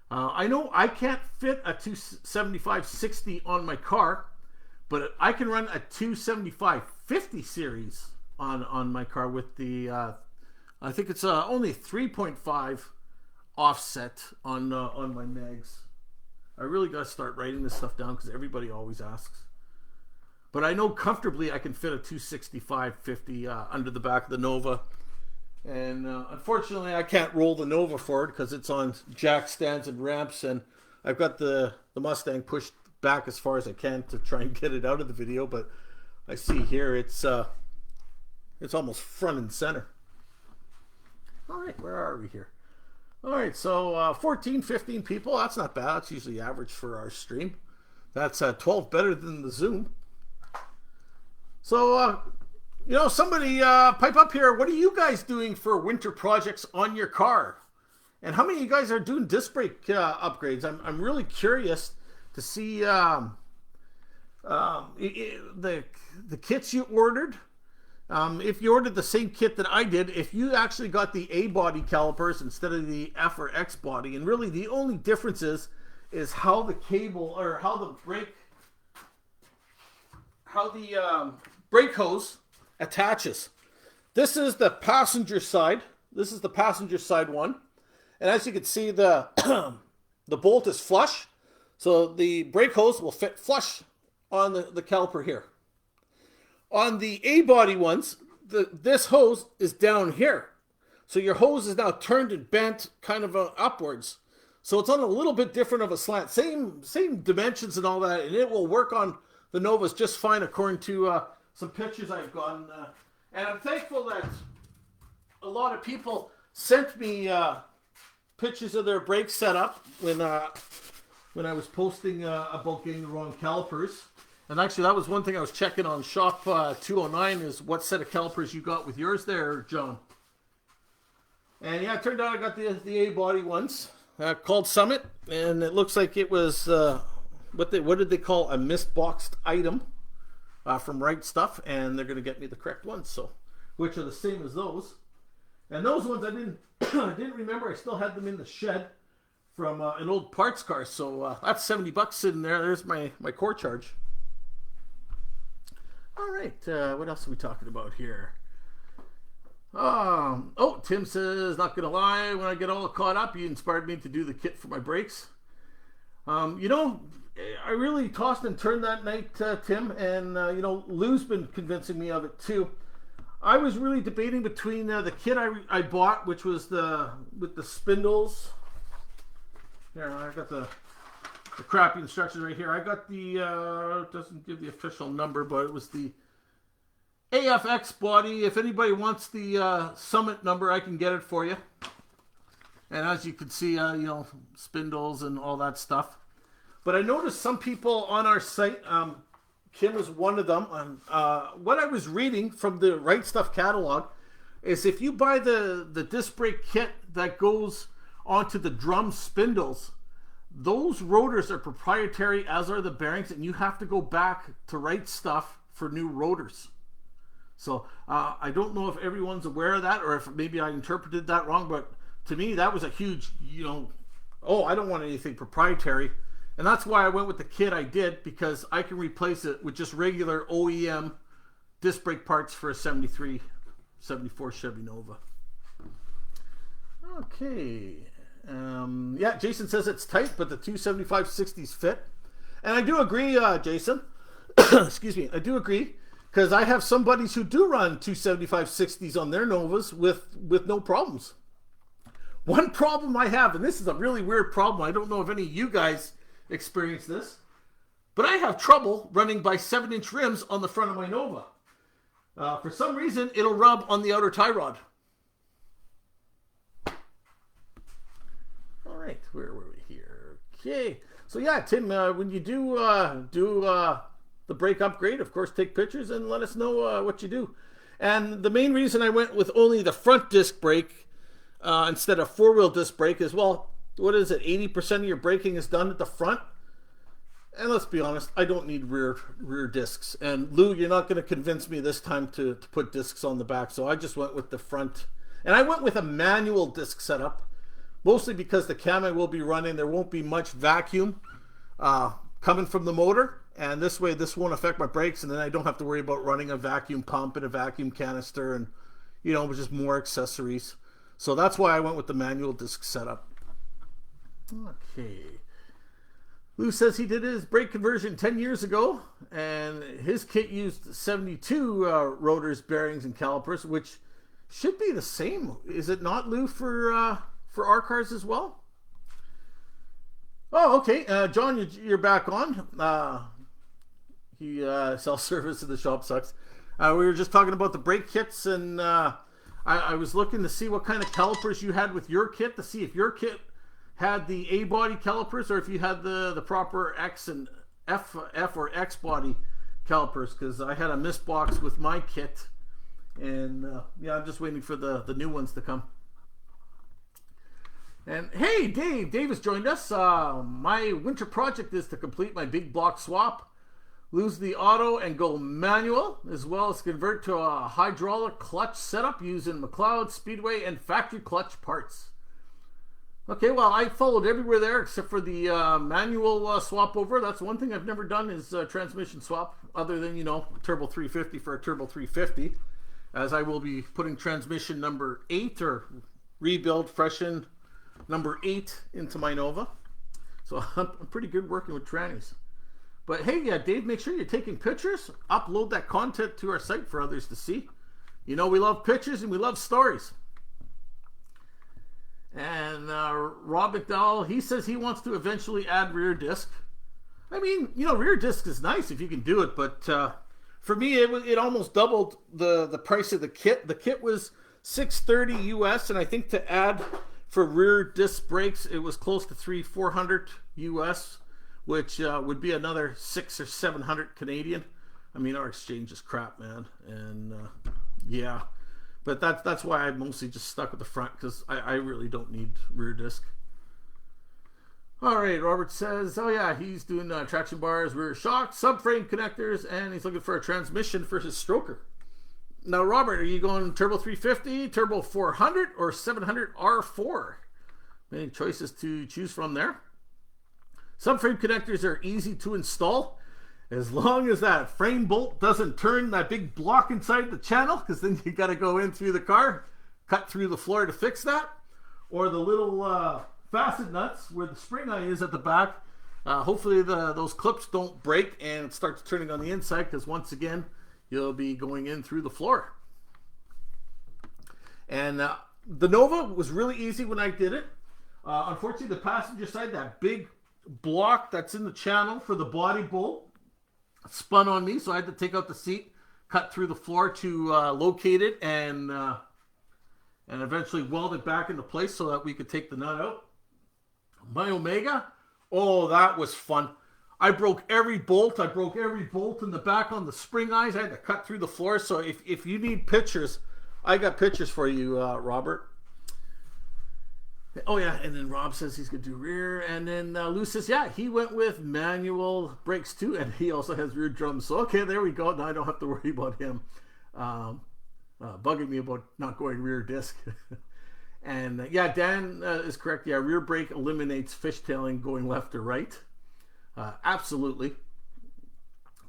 I know I can't fit a 275/60 on my car, but I can run a 275/50 series on my car with the, I think it's only 3.5 offset on my mags. I really got to start writing this stuff down because everybody always asks. But I know comfortably I can fit a 265/50 under the back of the Nova. And unfortunately I can't roll the Nova forward because it's on jack stands and ramps, and I've got the Mustang pushed back as far as I can to try and get it out of the video. But I see here it's almost front and center. All right, where are we here? All right, so 14, 15 people. That's not bad. That's usually average for our stream. That's 12 better than the Zoom. So, somebody pipe up here. What are you guys doing for winter projects on your car? And how many of you guys are doing disc brake upgrades? I'm really curious to see the kits you ordered. If you ordered the same kit that I did, if you actually got the A body calipers instead of the F or X body, and really the only difference is how the cable or how the brake hose attaches. This is the passenger side. This is the passenger side one, and as you can see, the the bolt is flush, so the brake hose will fit flush on the caliper here. On the A-body ones, this hose is down here. So your hose is now turned and bent kind of upwards. So it's on a little bit different of a slant. Same dimensions and all that, and it will work on the Novas just fine according to some pictures I've gotten. And I'm thankful that a lot of people sent me pictures of their brake setup when I was posting about getting the wrong calipers. And actually, that was one thing I was checking on Shop 209 is what set of calipers you got with yours there, John. And yeah, it turned out I got the A-body ones called Summit. And it looks like it was, what did they call, a misboxed item from Right Stuff. And they're going to get me the correct ones, so which are the same as those. And those ones I didn't I didn't remember. I still had them in the shed from an old parts car. So that's $70 sitting there. There's my core charge. All right, what else are we talking about here? Tim says, not gonna lie, when I get all caught up, you inspired me to do the kit for my brakes. I really tossed and turned that night, Tim, and Lou's been convincing me of it too. I was really debating between the kit I bought, which was with the spindles. Here, I got the crappy instructions right here. I got the, doesn't give the official number, but it was the AFX body. If anybody wants the Summit number, I can get it for you. And as you can see, spindles and all that stuff. But I noticed some people on our site, Kim was one of them, what I was reading from the Right Stuff catalog is if you buy the disc brake kit that goes onto the drum spindles, those rotors are proprietary, as are the bearings, and you have to go back to Right Stuff for new rotors. So I don't know if everyone's aware of that, or if maybe I interpreted that wrong, but to me that was a huge, I don't want anything proprietary. And that's why I went with the kit I did, because I can replace it with just regular OEM disc brake parts for a 73, 74 Chevy Nova. Okay. Yeah, Jason says it's tight, but the 275/60s fit. And I do agree, Jason. Excuse me. I do agree because I have some buddies who do run 275/60s on their Novas with no problems. One problem I have, and this is a really weird problem, I don't know if any of you guys experience this, but I have trouble running by 7-inch rims on the front of my Nova. For some reason, it'll rub on the outer tie rod. All right, where were we here? Okay, so yeah, Tim, when you do the brake upgrade, of course, take pictures and let us know what you do. And the main reason I went with only the front disc brake instead of four-wheel disc brake is, well, what is it? 80% of your braking is done at the front. And let's be honest, I don't need rear discs. And Lou, you're not going to convince me this time to put discs on the back. So I just went with the front. And I went with a manual disc setup, mostly because the cam I will be running, there won't be much vacuum coming from the motor. And this way, this won't affect my brakes. And then I don't have to worry about running a vacuum pump and a vacuum canister and, you know, just more accessories. So that's why I went with the manual disc setup. Okay. Lou says he did his brake conversion 10 years ago, and his kit used 72 rotors, bearings, and calipers, which should be the same. Is it not, Lou, for our cars as well? Oh, okay. John, you're back on. He self-service in the shop sucks. We were just talking about the brake kits, and I was looking to see what kind of calipers you had with your kit, to see if your kit had the A body calipers or if you had the proper X and F or X body calipers, because I had a miss box with my kit, and yeah, I'm just waiting for the new ones to come. And hey, Dave has joined us. My winter project is to complete my big block swap, lose the auto and go manual, as well as convert to a hydraulic clutch setup using McLeod, Speedway, and factory clutch parts. Okay, well, I followed everywhere there except for the manual swap over. That's one thing I've never done is transmission swap, other than, you know, turbo 350 for a turbo 350, as I will be putting transmission number 8 or rebuild freshen number 8 into my Nova. So I'm pretty good working with trannies. But hey, yeah, Dave, make sure you're taking pictures. Upload that content to our site for others to see. You know, we love pictures and we love stories. And Rob McDowell, he says he wants to eventually add rear disc. I mean, you know, rear disc is nice if you can do it, but for me, it almost doubled the price of the kit. The kit was $630 US, and I think to add for rear disc brakes, it was close to $400 US, which would be another $600 or $700 Canadian. I mean, our exchange is crap, man, and yeah. But that's why I mostly just stuck with the front, because I really don't need rear disc. All right, Robert says, oh yeah, he's doing traction bars, rear shock, subframe connectors, and he's looking for a transmission for his stroker. Now, Robert, are you going turbo 350, turbo 400, or 700 R4? Many choices to choose from there. Subframe connectors are easy to install, as long as that frame bolt doesn't turn that big block inside the channel, because then you got to go in through the car, cut through the floor to fix that. Or the little facet nuts where the spring eye is at the back. Hopefully those clips don't break and it starts turning on the inside, because once again, you'll be going in through the floor. And the Nova was really easy when I did it. Unfortunately, the passenger side, that big block that's in the channel for the body bolt, spun on me, so I had to take out the seat, cut through the floor to locate it, and eventually weld it back into place so that we could take the nut out. My Omega, oh, that was fun. I broke every bolt. I broke every bolt in the back on the spring eyes. I had to cut through the floor. So if you need pictures, I got pictures for you, Robert. Oh, yeah, and then Rob says he's going to do rear. And then Lou says, yeah, he went with manual brakes too, and he also has rear drums. So, okay, there we go. Now I don't have to worry about him bugging me about not going rear disc. And, yeah, Dan is correct. Yeah, rear brake eliminates fishtailing going left or right. Absolutely.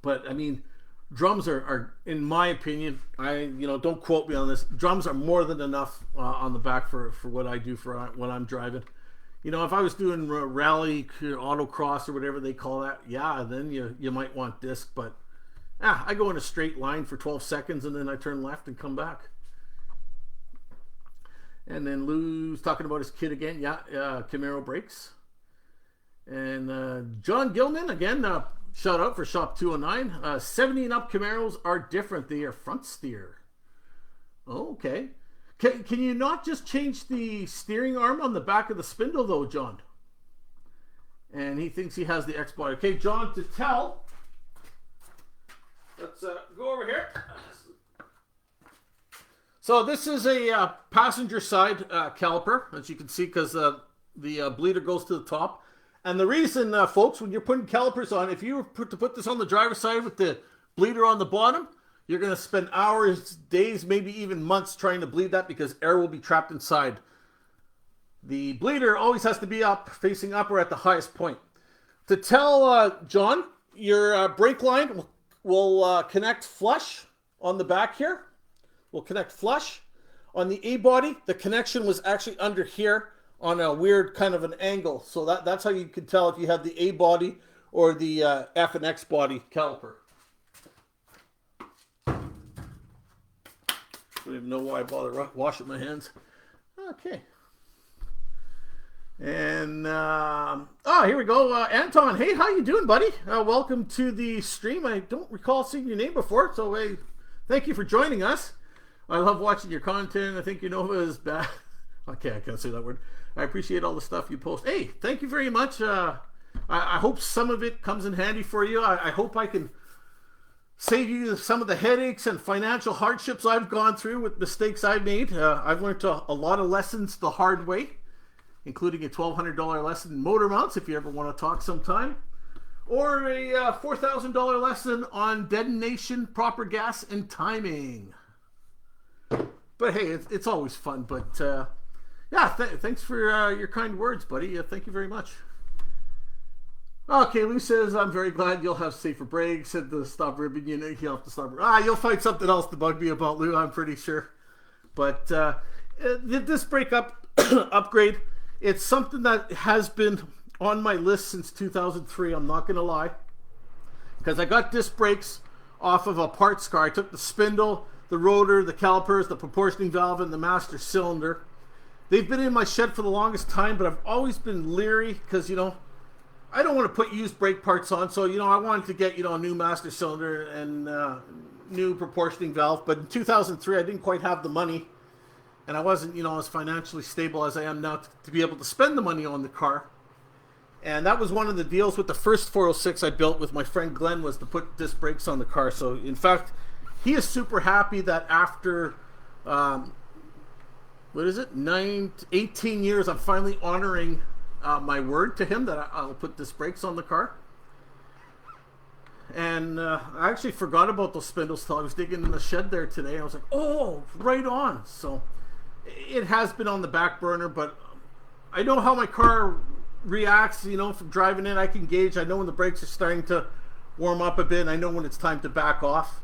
But, I mean, drums are, in my opinion, don't quote me on this, drums are more than enough on the back for what I do for when I'm driving. If I was doing rally, autocross, or whatever they call that, yeah, then you might want disc, but I go in a straight line for 12 seconds and then I turn left and come back. And then Lou's talking about his kid again. Yeah, Camaro brakes. And John Gilman, again, shout out for Shop 209. 70 and up Camaros are different. They are front steer. Oh, okay. Can you not just change the steering arm on the back of the spindle, though, John? And he thinks he has the X body. Okay, John, to tell. Let's go over here. So this is a passenger side caliper, as you can see, because the bleeder goes to the top. And the reason, folks, when you're putting calipers on, if you were to put this on the driver's side with the bleeder on the bottom, you're going to spend hours, days, maybe even months trying to bleed that because air will be trapped inside. The bleeder always has to be up, facing up or at the highest point. To tell John, your brake line will connect flush on the back here. Will connect flush. On the A body, the connection was actually under here on a weird kind of an angle. So that's how you can tell if you have the A body or the F and X body caliper. I don't even know why I bother washing my hands. Okay. And, here we go. Anton, hey, how you doing, buddy? Welcome to the stream. I don't recall seeing your name before, so thank you for joining us. I love watching your content. I think Nova is bad. Okay, I can't say that word. I appreciate all the stuff you post. Hey, thank you very much. I hope some of it comes in handy for you. I hope I can save you some of the headaches and financial hardships I've gone through with mistakes I've made. I've learned a lot of lessons the hard way, including a $1,200 lesson in motor mounts if you ever want to talk sometime, or a $4,000 lesson on detonation, proper gas, and timing. But hey, it's always fun. But thanks for your kind words, buddy. Thank you very much. Okay, Lou says, I'm very glad you'll have safer brakes. Said the stop ribbon unit, you'll have to stop. You'll find something else to bug me about, Lou, I'm pretty sure. But this brake upgrade, it's something that has been on my list since 2003, I'm not going to lie. Because I got disc brakes off of a parts car. I took the spindle, the rotor, the calipers, the proportioning valve, and the master cylinder. They've been in my shed for the longest time, but I've always been leery because, I don't want to put used brake parts on. So, I wanted to get, a new master cylinder and new proportioning valve. But in 2003, I didn't quite have the money. And I wasn't, as financially stable as I am now to be able to spend the money on the car. And that was one of the deals with the first 406 I built with my friend Glenn, was to put disc brakes on the car. So, in fact, he is super happy that after, 18 years, I'm finally honoring my word to him that I'll put disc brakes on the car. And I actually forgot about those spindles till I was digging in the shed there today. I was like, oh, right on. So it has been on the back burner, but I know how my car reacts, from driving in. I can gauge. I know when the brakes are starting to warm up a bit, and I know when it's time to back off.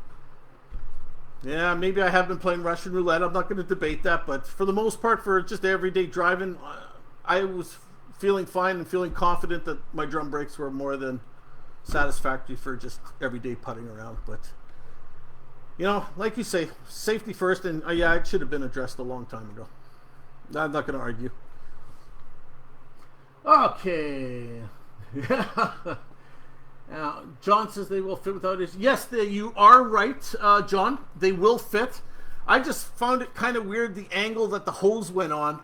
Yeah, maybe I have been playing Russian roulette. I'm not going to debate that, but for the most part, for just everyday driving, I was feeling fine and feeling confident that my drum brakes were more than satisfactory for just everyday putting around. But like you say, safety first, and it should have been addressed a long time ago. I'm not going to argue. Okay. John says they will fit without it. Yes, you are right, John. They will fit. I just found it kind of weird, the angle that the hose went on.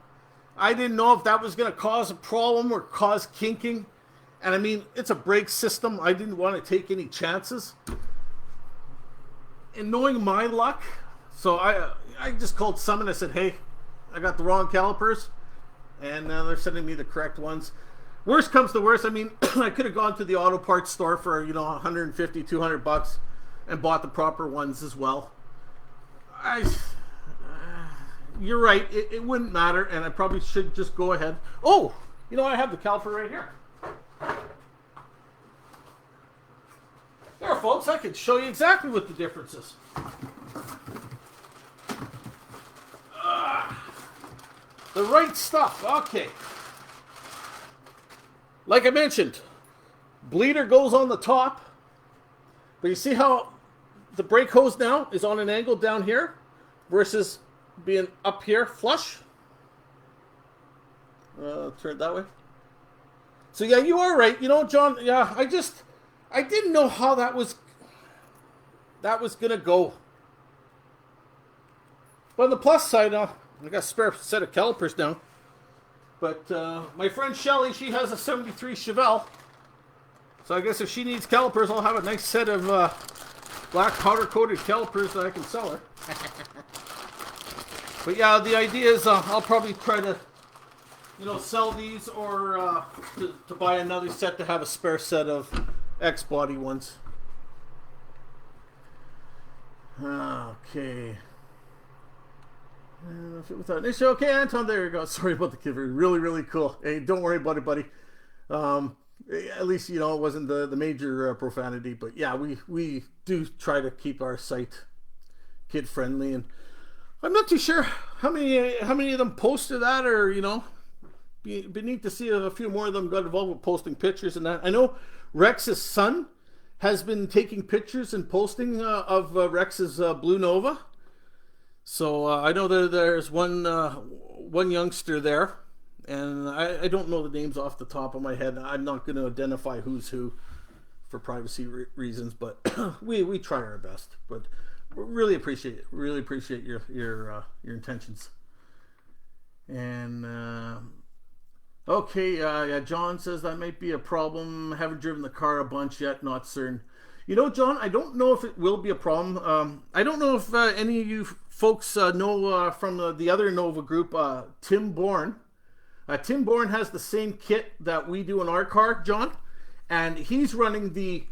I didn't know if that was going to cause a problem or cause kinking. And I mean, it's a brake system. I didn't want to take any chances. And knowing my luck, so I just called Summit. I said, hey, I got the wrong calipers. And they're sending me the correct ones. Worst comes to worst, I mean, I could have gone to the auto parts store for, $150, $200 and bought the proper ones as well. You're right, it wouldn't matter, and I probably should just go ahead. Oh, I have the caliper right here. There, folks, I can show you exactly what the difference is. The right stuff. Okay. Like I mentioned, bleeder goes on the top. But you see how the brake hose now is on an angle down here versus being up here flush? Turn it that way. So yeah, you are right. You know, John, yeah, I didn't know how that was gonna go. But on the plus side, I got a spare set of calipers now. But my friend Shelly, she has a 73 Chevelle. So I guess if she needs calipers, I'll have a nice set of black powder-coated calipers that I can sell her. But yeah, the idea is I'll probably try to, sell these or to buy another set to have a spare set of X-body ones. Okay. Without an issue. Okay, Anton, there you go. Sorry about the kid. Really, really cool. Hey, don't worry about it, buddy. At least, it wasn't the major profanity. But yeah, we do try to keep our site kid-friendly. And I'm not too sure how many of them posted that, or, be neat to see a few more of them got involved with posting pictures and that. I know Rex's son has been taking pictures and posting of Rex's Blue Nova. So I know that there's one youngster there, and I don't know the names off the top of my head. I'm not going to identify who's who for privacy reasons, but we try our best. But really appreciate it. Really appreciate your intentions. And okay, yeah, John says that might be a problem. Haven't driven the car a bunch yet. Not certain. John, I don't know if it will be a problem. I don't know if any of you folks know from the other Nova group, Tim Bourne. Tim Bourne has the same kit that we do in our car, John, and he's running the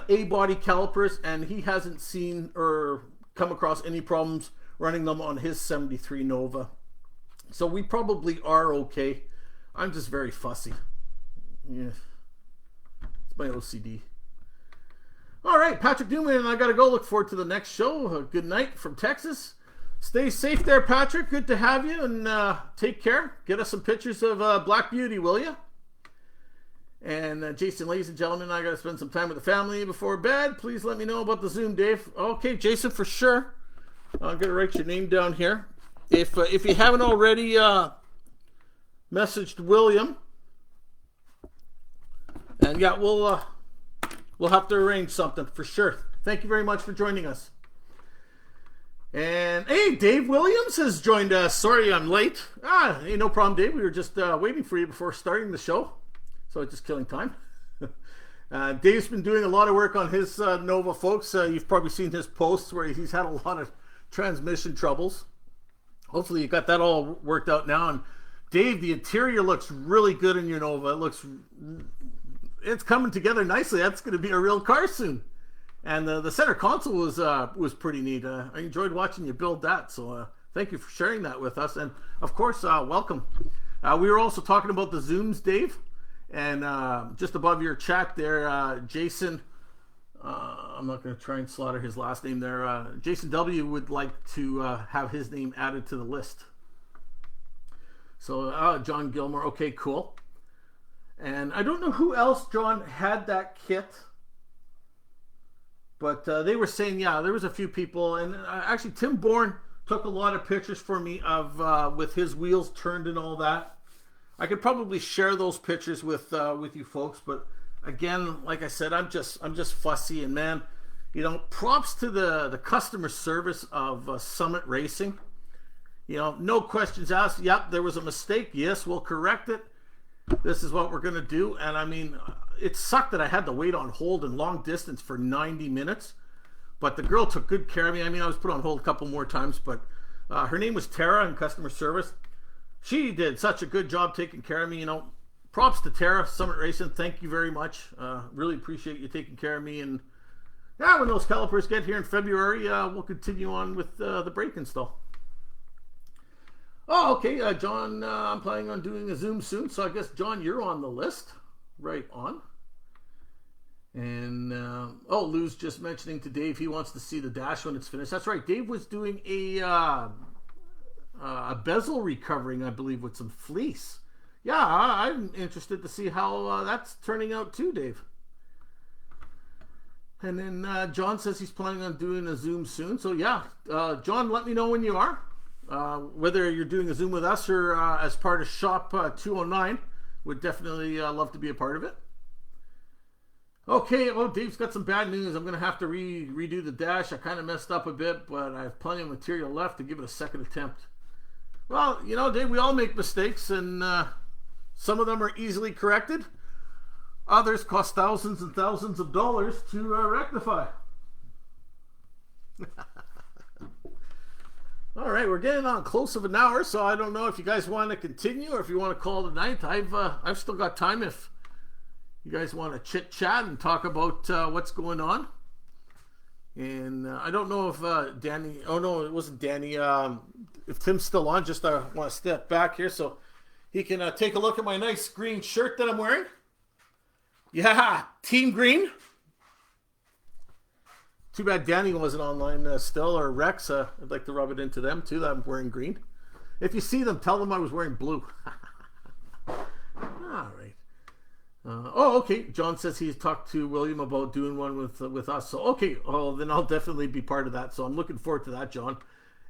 A-body calipers, and he hasn't seen or come across any problems running them on his 73 Nova. So we probably are okay. I'm just very fussy. Yeah, it's my OCD. All right, Patrick Newman, and I got to go. Look forward to the next show. Good night from Texas. Stay safe there, Patrick. Good to have you, and take care. Get us some pictures of Black Beauty, will you? And Jason, ladies and gentlemen, I got to spend some time with the family before bed. Please let me know about the Zoom, Dave. Okay, Jason, for sure. I'm going to write your name down here. If you haven't already messaged William, and yeah, we'll have to arrange something for sure. Thank you very much for joining us. And hey, Dave Williams has joined us. Sorry I'm late. Hey, no problem, Dave. We were just waiting for you before starting the show. So just killing time. Dave's been doing a lot of work on his Nova, folks. You've probably seen his posts where he's had a lot of transmission troubles. Hopefully you got that all worked out now. And Dave, the interior looks really good in your Nova. It's coming together nicely. That's going to be a real car soon. And the center console was pretty neat. I enjoyed watching you build that. So thank you for sharing that with us. And of course, welcome. We were also talking about the Zooms, Dave. And just above your chat there, Jason, I'm not going to try and slaughter his last name there. Jason W. would like to have his name added to the list. So John Gilmore. Okay, cool. And I don't know who else, John, had that kit. But they were saying, yeah, there was a few people. And actually, Tim Bourne took a lot of pictures for me of with his wheels turned and all that. I could probably share those pictures with you folks. But again, like I said, I'm just fussy. And man, props to the customer service of Summit Racing. No questions asked. Yep, there was a mistake. Yes, we'll correct it. This is what we're going to do. And I mean, it sucked that I had to wait on hold in long distance for 90 minutes. But the girl took good care of me. I mean, I was put on hold a couple more times. But her name was Tara in customer service. She did such a good job taking care of me. Props to Tara, Summit Racing. Thank you very much. Really appreciate you taking care of me. And yeah, when those calipers get here in February, we'll continue on with the brake install. Oh, okay, John, I'm planning on doing a Zoom soon, so I guess, John, you're on the list. Right on. And oh, Lou's just mentioning to Dave he wants to see the dash when it's finished. That's right. Dave was doing a bezel recovering, I believe, with some fleece. Yeah, I'm interested to see how that's turning out too, Dave. And then John says he's planning on doing a Zoom soon. So yeah, John, let me know when you are. Whether you're doing a Zoom with us or as part of Shop 209, would definitely love to be a part of it. Okay, oh, Dave's got some bad news. I'm going to have to redo the dash. I kind of messed up a bit, but I have plenty of material left to give it a second attempt. Well, you know, Dave, we all make mistakes, and some of them are easily corrected. Others cost thousands and thousands of dollars to rectify. All right, we're getting on close of an hour, so I don't know if you guys want to continue or if you want to call it a night. I've still got time if you guys want to chit chat and talk about what's going on. And I don't know if Danny, oh no, it wasn't Danny. If Tim's still on, just want to step back here so he can take a look at my nice green shirt that I'm wearing. Yeah, Team Green. Too bad Danny wasn't online still, or Rex. I'd like to rub it into them too that I'm wearing green. If you see them, tell them I was wearing blue. All right. Oh, okay. John says he's talked to William about doing one with us. So, okay. Oh, then I'll definitely be part of that. So I'm looking forward to that, John.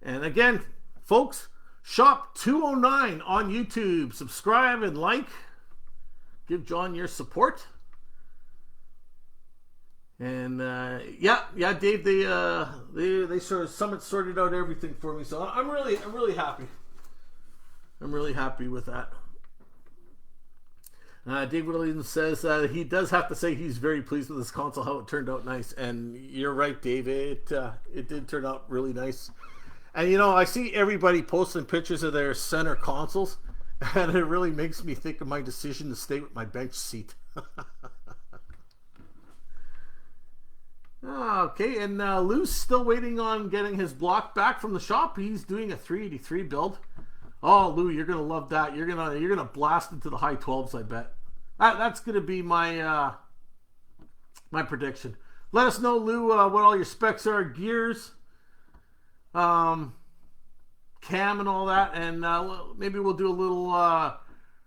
And again, folks, Shop 209 on YouTube. Subscribe and like. Give John your support. And yeah, Dave, they sort of sorted out everything for me. So I'm really happy. I'm really happy with that. Dave Williams says he does have to say he's very pleased with this console, how it turned out nice. And you're right, Dave. It did turn out really nice. And you know, I see everybody posting pictures of their center consoles, and it really makes me think of my decision to stay with my bench seat. Okay, and Lou's still waiting on getting his block back from the shop. He's doing a 383 build. Oh, Lou, you're gonna love that. You're gonna blast into the high 12s, I bet. That's gonna be my my prediction. Let us know, Lou, what all your specs are, gears, cam, and all that, and maybe we'll do a little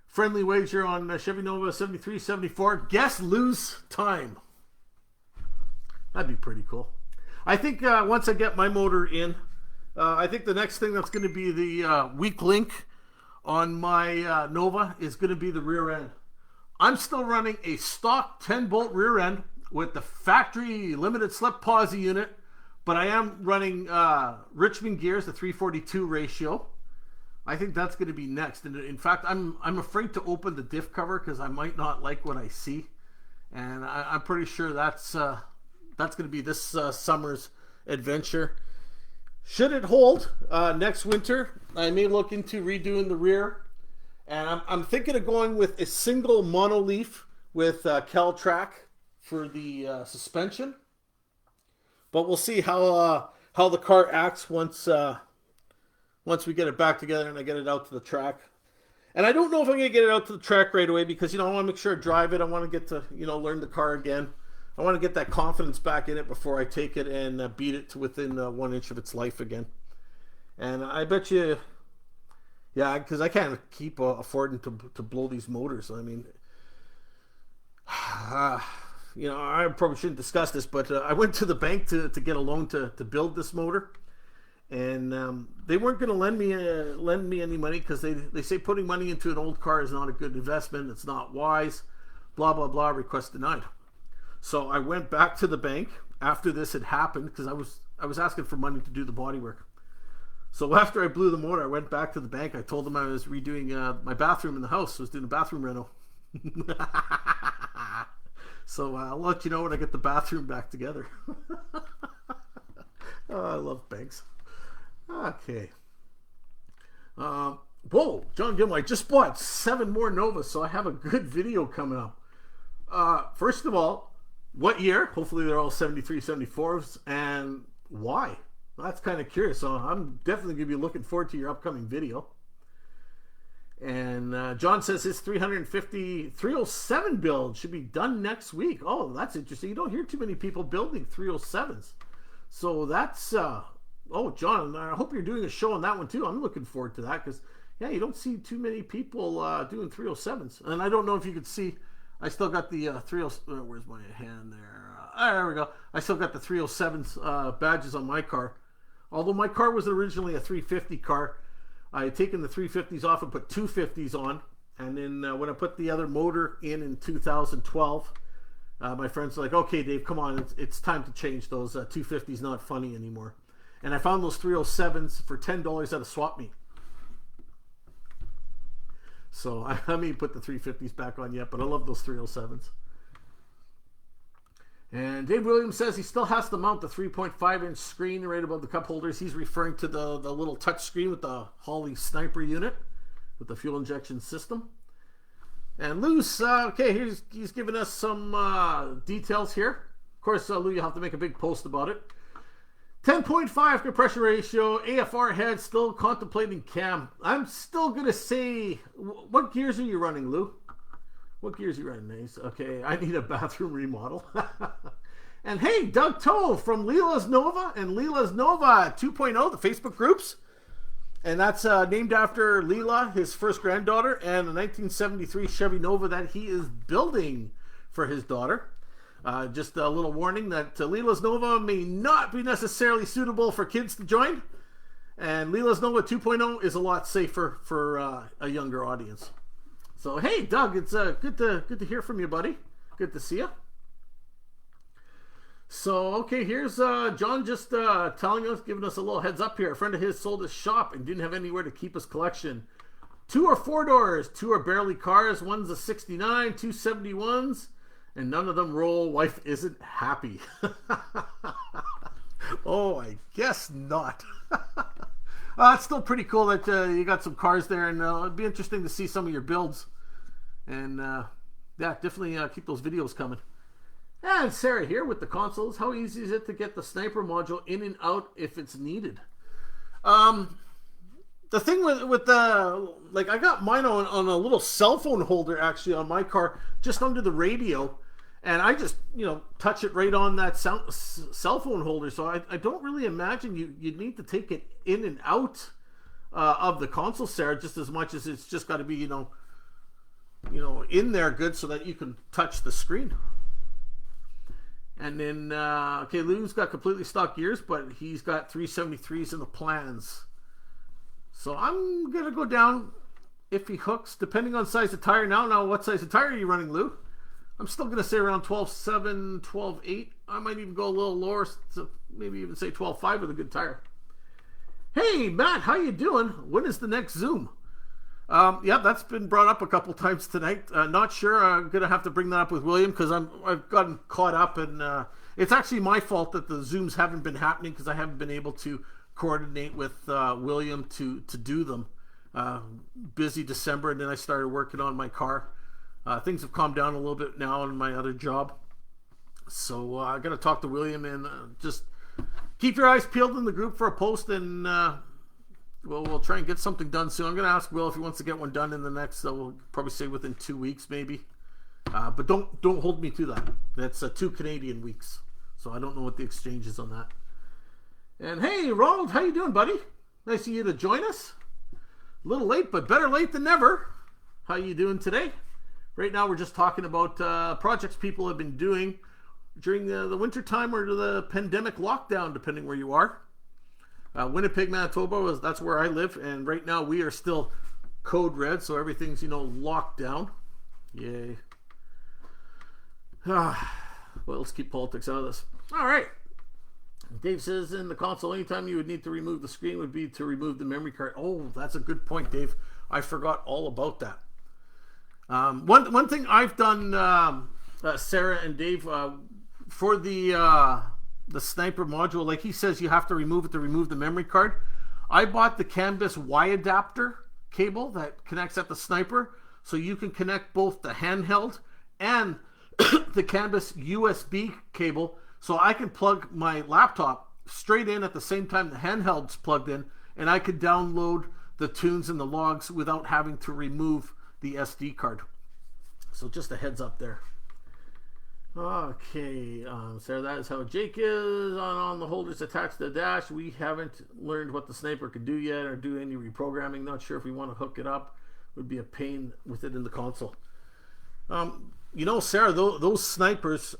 friendly wager on Chevy Nova 73, 74. Guess Lou's time. That'd be pretty cool. I think once I get my motor in, I think the next thing that's going to be the weak link on my Nova is going to be the rear end. I'm still running a stock 10-bolt rear end with the factory limited slip posi unit, but I am running Richmond gears, the 342 ratio. I think that's going to be next. And in fact, I'm afraid to open the diff cover because I might not like what I see. And I'm pretty sure that's going to be this summer's adventure. Should it hold next winter, I may look into redoing the rear. And I'm thinking of going with a single monoleaf with Cal-Track for the suspension. But we'll see how the car acts once we get it back together and I get it out to the track. And I don't know if I'm going to get it out to the track right away because, you know, I want to make sure I drive it. I want to get to, you know, learn the car again. I want to get that confidence back in it before I take it and beat it to within 1 inch of its life again. And I bet you, yeah, because I can't keep affording to blow these motors. I mean, you know, I probably shouldn't discuss this, but I went to the bank to get a loan to build this motor. And they weren't going to lend me any money because they say putting money into an old car is not a good investment. It's not wise. Blah, blah, blah. Request denied. So I went back to the bank after this had happened because I was asking for money to do the body work. So after I blew the motor, I went back to the bank. I told them I was redoing my bathroom in the house. I was doing a bathroom reno. So I'll let you know when I get the bathroom back together. Oh, I love banks. Okay. Whoa, John Gilmore, I just bought 7 more Novas, so I have a good video coming up. First of all, what year? Hopefully they're all 73, 74s, and why? That's kind of curious, so I'm definitely going to be looking forward to your upcoming video. And John says his 307 build should be done next week. Oh, that's interesting. You don't hear too many people building 307s. So that's, oh, John, I hope you're doing a show on that one too. I'm looking forward to that because, yeah, you don't see too many people doing 307s. And I don't know if you could see, I still got the 307, where's my hand there? There we go. I still got the 307s badges on my car. Although my car was originally a 350 car, I had taken the 350s off and put 250s on. And then when I put the other motor in 2012, my friends were like, okay, Dave, come on. It's time to change those. 250s not funny anymore. And I found those 307s for $10 at a swap meet. So I haven't put the 350s back on yet, but I love those 307s. And Dave Williams says he still has to mount the 3.5-inch screen right above the cup holders. He's referring to the little touch screen with the Holley sniper unit with the fuel injection system. And Lou's, okay, he's giving us some details here. Of course, Lou, you'll have to make a big post about it. 10.5 compression ratio, AFR head, still contemplating cam. I'm still going to say, what gears are you running, Lou? What gears are you running, Nace? Okay, I need a bathroom remodel. And hey, Doug Toe from Lila's Nova and Lila's Nova 2.0, the Facebook groups. And that's named after Lila, his first granddaughter, and a 1973 Chevy Nova that he is building for his daughter. Just a little warning that Lila's Nova may not be necessarily suitable for kids to join. And Lila's Nova 2.0 is a lot safer for a younger audience. So, hey, Doug, it's good to hear from you, buddy. Good to see you. So, okay, here's John just telling us, giving us a little heads up here. A friend of his sold his shop and didn't have anywhere to keep his collection. 2 are 4-doors, 2 are barely cars. One's a 69, 2 71s, and none of them roll. Wife isn't happy. Oh, I guess not. It's still pretty cool that you got some cars there, and it'd be interesting to see some of your builds. And yeah, definitely keep those videos coming. And Sarah here with the consoles. How easy is it to get the sniper module in and out if it's needed? The thing with the, like, I got mine on a little cell phone holder actually on my car, just under the radio. And I just, touch it right on that cell phone holder. So I don't really imagine you'd need to take it in and out of the console, Sarah, just as much as it's just got to be, in there good so that you can touch the screen. And then, okay, Lou's got completely stock gears, but he's got 373s in the plans. So I'm going to go down if he hooks, depending on size of tire. Now, what size of tire are you running, Lou? I'm still going to say around 12.7, 12.8. I might even go a little lower, so maybe even say 12.5 with a good tire. Hey, Matt, how you doing? When is the next Zoom? Yeah, that's been brought up a couple times tonight. Not sure. I'm going to have to bring that up with William because I've gotten caught up, and it's actually my fault that the Zooms haven't been happening because I haven't been able to coordinate with William to do them. Busy December, and then I started working on my car. Things have calmed down a little bit now in my other job. So I got to talk to William and just keep your eyes peeled in the group for a post, and we'll try and get something done soon. I'm going to ask Will if he wants to get one done in the next, we'll probably say within 2 weeks maybe. But don't hold me to that. That's 2 Canadian weeks. So I don't know what the exchange is on that. And hey, Ronald, how you doing, buddy? Nice of you to join us. A little late, but better late than never. How you doing today? Right now we're just talking about projects people have been doing during the winter time or the pandemic lockdown, depending where you are. Winnipeg, Manitoba, that's where I live, and right now we are still code red, so everything's, locked down. Yay. Well, let's keep politics out of this. All right. Dave says in the console, anytime you would need to remove the screen would be to remove the memory card. Oh, that's a good point, Dave. I forgot all about that. One thing I've done, Sarah and Dave, for the sniper module, like he says, you have to remove it to remove the memory card. I bought the Canvas Y adapter cable that connects at the sniper, so you can connect both the handheld and the Canvas USB cable, so I can plug my laptop straight in at the same time the handheld's plugged in, and I could download the tunes and the logs without having to remove the SD card. So just a heads up there. Okay, so that is how Jake is on the holders attached to the dash. We haven't learned what the sniper can do yet or do any reprogramming. Not sure if we want to hook it up. It would be a pain with it in the console. You know, Sarah, those snipers,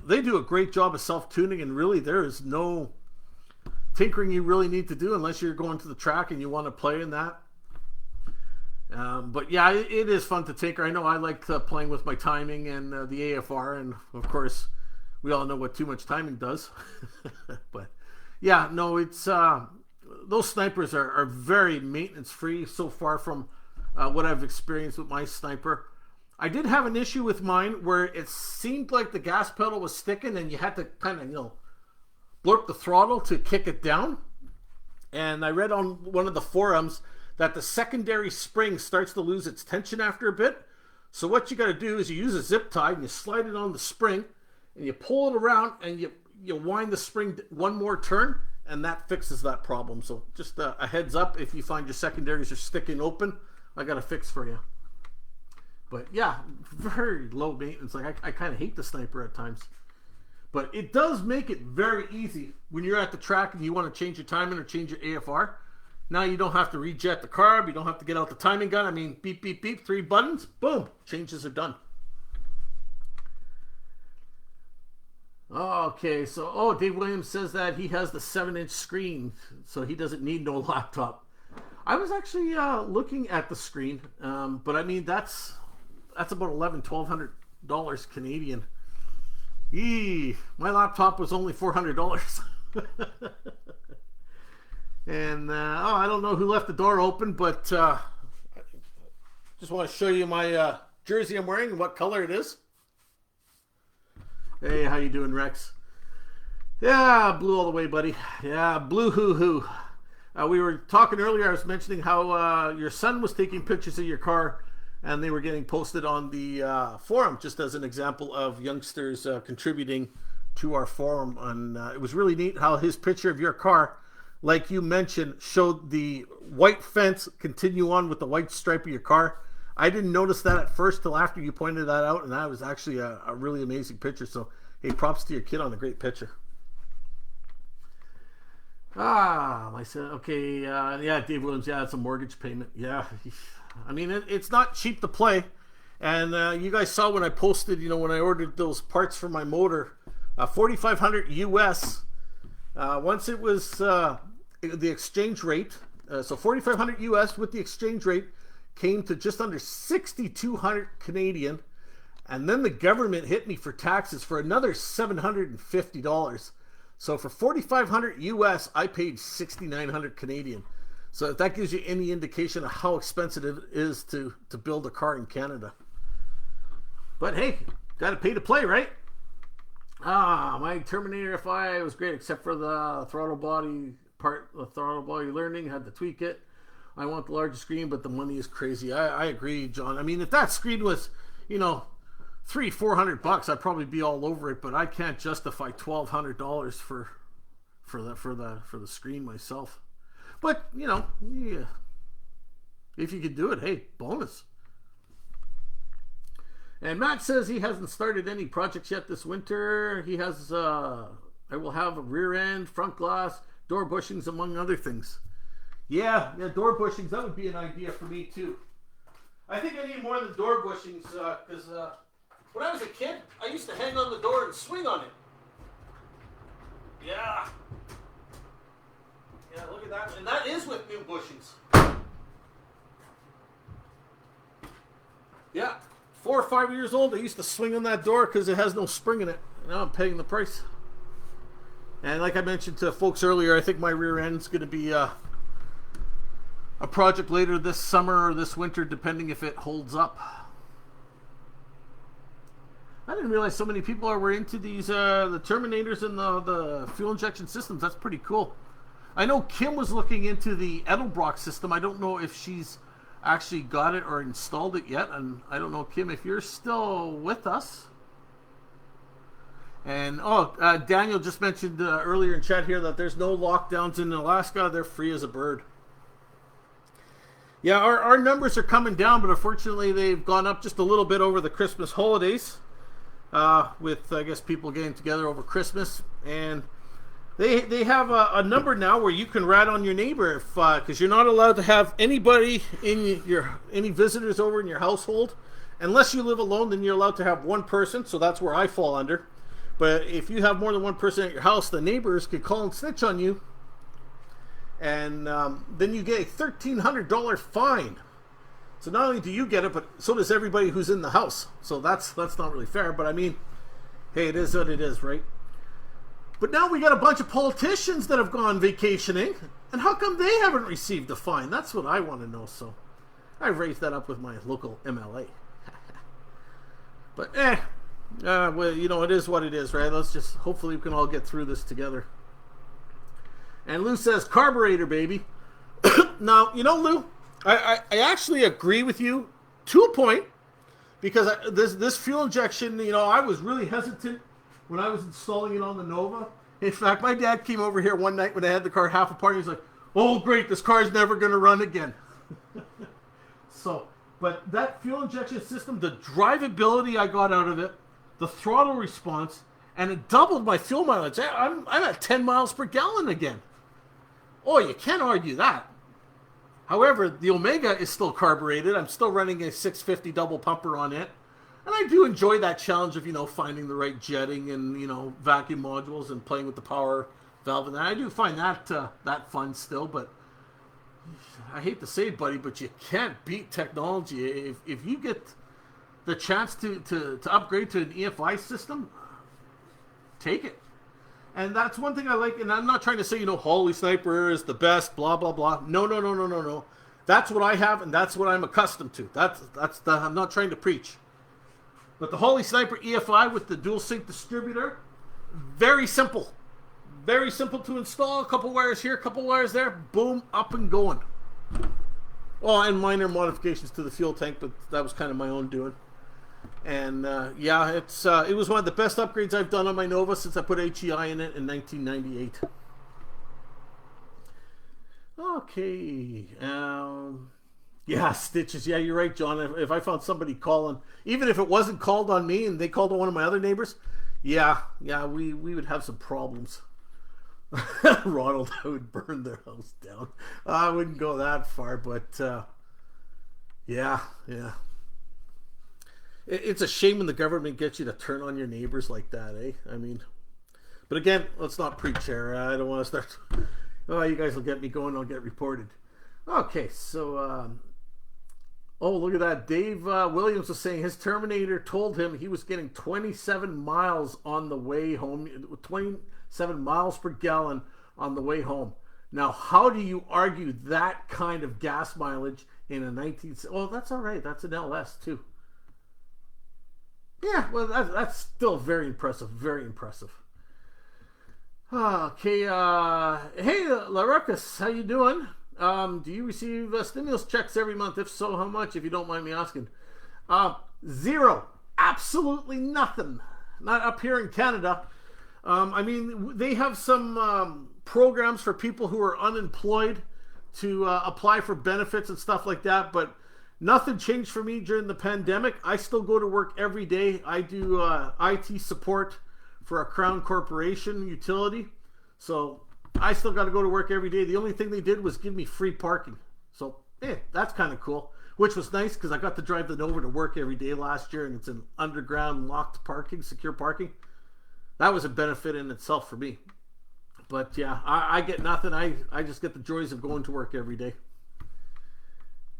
they do a great job of self-tuning, and really there is no tinkering you really need to do unless you're going to the track and you want to play in that. But yeah, it is fun to tinker. I know I like playing with my timing and the AFR, and of course we all know what too much timing does. But yeah, no, it's those snipers are very maintenance free so far from what I've experienced with my sniper. I did have an issue with mine where it seemed like the gas pedal was sticking and you had to kind of, blurp the throttle to kick it down. And I read on one of the forums that the secondary spring starts to lose its tension after a bit. So what you got to do is you use a zip tie and you slide it on the spring and you pull it around and you wind the spring one more turn, and that fixes that problem. So just a heads up, if you find your secondaries are sticking open, I got a fix for you. But yeah, very low maintenance. Like I kind of hate the sniper at times. But it does make it very easy when you're at the track and you want to change your timing or change your AFR. Now you don't have to rejet the carb. You don't have to get out the timing gun. I mean, beep, beep, beep, 3 buttons. Boom. Changes are done. Okay, so, Dave Williams says that he has the 7-inch screen, so he doesn't need no laptop. I was actually looking at the screen, but I mean, that's about $1,200 Canadian. Eee, my laptop was only $400. And I don't know who left the door open, but just want to show you my jersey I'm wearing and what color it is. Hey, how you doing, Rex? Yeah, blue all the way, buddy. Yeah, blue hoo-hoo. We were talking earlier, I was mentioning how your son was taking pictures of your car and they were getting posted on the forum, just as an example of youngsters contributing to our forum. And it was really neat how his picture of your car, like you mentioned, showed the white fence continue on with the white stripe of your car. I didn't notice that at first till after you pointed that out, and that was actually a really amazing picture. So, hey, props to your kid on a great picture. I said, okay, yeah, Dave Williams, yeah, it's a mortgage payment. Yeah, I mean, it's not cheap to play. And you guys saw when I posted, when I ordered those parts for my motor, $4,500 US. Once it was the exchange rate, so $4,500 US with the exchange rate came to just under 6,200 Canadian. And then the government hit me for taxes for another $750. So for $4,500 US, I paid 6,900 Canadian. So if that gives you any indication of how expensive it is to build a car in Canada. But hey, got to pay to play, right? My Terminator FI was great, except for the throttle body part, the throttle body learning, had to tweak it. I want the larger screen, but the money is crazy. I agree, John. I mean, if that screen was, $300-400, I'd probably be all over it, but I can't justify $1,200 for the screen myself. But yeah, if you could do it, hey, bonus. And Matt says he hasn't started any projects yet this winter. He has I will have a rear end, front glass, door bushings, among other things. Yeah, door bushings, that would be an idea for me too. I think I need more than door bushings because when I was a kid, I used to hang on the door and swing on it. Yeah. Yeah, look at that. And that is with new bushings. Yeah. 4 or 5 years old, I used to swing on that door because it has no spring in it. Now I'm paying the price. And like I mentioned to folks earlier, I think my rear end's going to be a project later this summer or this winter, depending if it holds up. I didn't realize so many people were into these the Terminators and the fuel injection systems. That's pretty cool. I know Kim was looking into the Edelbrock system. I don't know if she's actually got it or installed it yet. And I don't know, Kim, if you're still with us. And Daniel just mentioned earlier in chat here that there's no lockdowns in Alaska. They're free as a bird. Yeah, our numbers are coming down, but unfortunately they've gone up just a little bit over the Christmas holidays, with, I guess, people getting together over Christmas. And they have a number now where you can rat on your neighbor if because you're not allowed to have anybody any visitors over in your household unless you live alone. Then you're allowed to have one person, so that's where I fall under. But if you have more than one person at your house, the neighbors could call and snitch on you, and then you get a $1,300 fine. So not only do you get it, but so does everybody who's in the house. So that's not really fair. But I mean, hey, it is what it is, right? But now we got a bunch of politicians that have gone vacationing, and how come they haven't received a fine? That's what I want to know. So I raised that up with my local MLA. But well, you know, it is what it is, right? Let's just hopefully we can all get through this together. And Lou says, carburetor, baby. Now, you know, Lou, I actually agree with you to a point, because this fuel injection, you know, I was really hesitant when I was installing it on the Nova. In fact, my dad came over here one night when I had the car half apart. He's like, oh, great, this car's never going to run again. So, but that fuel injection system, the drivability I got out of it, the throttle response, and it doubled my fuel mileage. I'm at 10 miles per gallon again. Oh, you can't argue that. However, the Omega is still carbureted. I'm still running a 650 double pumper on it. And I do enjoy that challenge of, you know, finding the right jetting and, you know, vacuum modules and playing with the power valve. And I do find that that fun still. But I hate to say it, buddy, but you can't beat technology. If you get the chance to upgrade to an EFI system, take it. And that's one thing I like, and I'm not trying to say, you know, Holy Sniper is the best, blah, blah, blah. No. That's what I have, and that's what I'm accustomed to. I'm not trying to preach. But the Holy Sniper EFI with the dual sync distributor, very simple. Very simple to install. A couple wires here, a couple wires there. Boom, up and going. Well, and minor modifications to the fuel tank, but that was kind of my own doing. And yeah, it was one of the best upgrades I've done on my Nova since I put HEI in it in 1998. Okay. Yeah, stitches. Yeah, you're right, John. If I found somebody calling, even if it wasn't called on me and they called on one of my other neighbors, yeah, we would have some problems. Ronald, I would burn their house down. I wouldn't go that far, but yeah. It's a shame when the government gets you to turn on your neighbors like that, eh? I mean, but again, let's not preach here. I don't want to start. Oh, you guys will get me going. I'll get reported. Okay, so, oh, look at that. Dave Williams was saying his Terminator told him he was getting 27 miles on the way home, 27 miles per gallon on the way home. Now, how do you argue that kind of gas mileage in a 19... Oh, that's all right. That's an LS, too. Yeah, well, that's still very impressive. Very impressive. Okay, hey, Laruckus, how you doing? Do you receive stimulus checks every month? If so, how much, if you don't mind me asking? Zero. Absolutely nothing. Not up here in Canada. I mean, they have some programs for people who are unemployed to apply for benefits and stuff like that, but nothing changed for me during the pandemic. I still go to work every day. I do IT support for a Crown Corporation utility. So I still got to go to work every day. The only thing they did was give me free parking. So, that's kind of cool. Which was nice because I got to drive the Nova to work every day last year, and it's an underground locked parking, secure parking. That was a benefit in itself for me. But yeah, I get nothing. I just get the joys of going to work every day.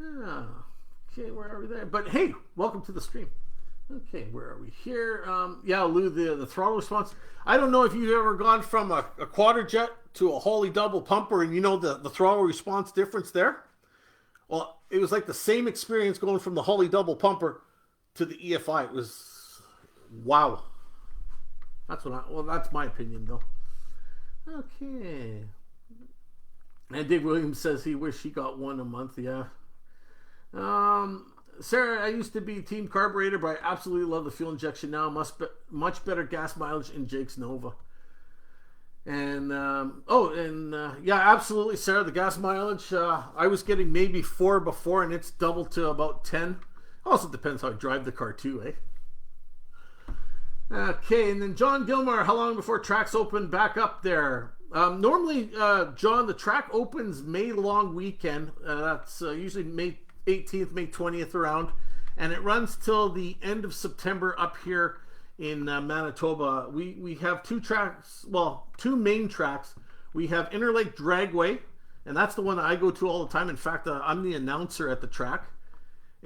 Okay, where are we there? But hey, welcome to the stream. Okay, where are we here? Yeah, Lou, the throttle response. I don't know if you've ever gone from a quater jet to a Holley double pumper, and you know the throttle response difference there. Well, it was like the same experience going from the Holley double pumper to the EFI. It was wow. That's my opinion, though. Okay. And Dave Williams says he wished he got one a month. Yeah. Sarah, I used to be team carburetor, but I absolutely love the fuel injection now. Much better gas mileage in Jake's Nova. And yeah, absolutely, Sarah. The gas mileage, I was getting maybe 4 before, and it's doubled to about 10. Also depends how I drive the car too, eh? Okay, and then John Gilmore, how long before tracks open back up there? Normally, John, the track opens May long weekend. That's usually May 18th, May 20th around, and it runs till the end of September up here in Manitoba. We have 2 tracks, well, 2 main tracks. We have Interlake Dragway, and that's the one that I go to all the time. In fact, I'm the announcer at the track.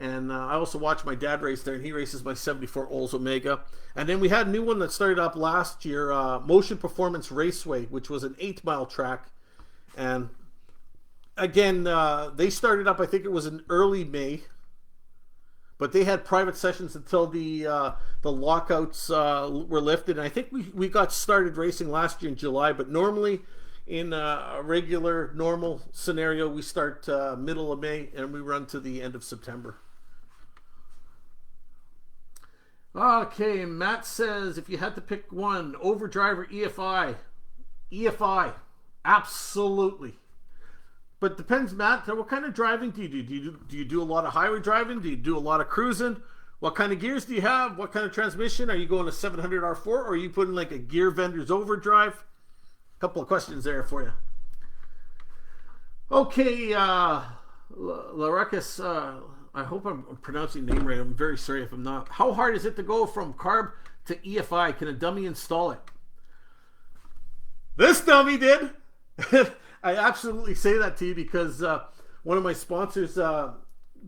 And I also watch my dad race there, and he races my 74 Olds Omega. And then we had a new one that started up last year, Motion Performance Raceway, which was an 8-mile track. And again, they started up, I think it was in early May. But they had private sessions until the lockouts were lifted. And I think we got started racing last year in July. But normally, in a regular, normal scenario, we start middle of May and we run to the end of September. Okay, Matt says, if you had to pick one, overdrive or EFI? EFI, absolutely. But depends, Matt, what kind of driving do you do? Do you do a lot of highway driving? Do you do a lot of cruising? What kind of gears do you have? What kind of transmission? Are you going to 700 R4, or are you putting like a gear vendor's overdrive? A couple of questions there for you. Okay, Larekis, I hope I'm pronouncing your name right. I'm very sorry if I'm not. How hard is it to go from carb to EFI? Can a dummy install it? This dummy did. I absolutely say that to you because one of my sponsors,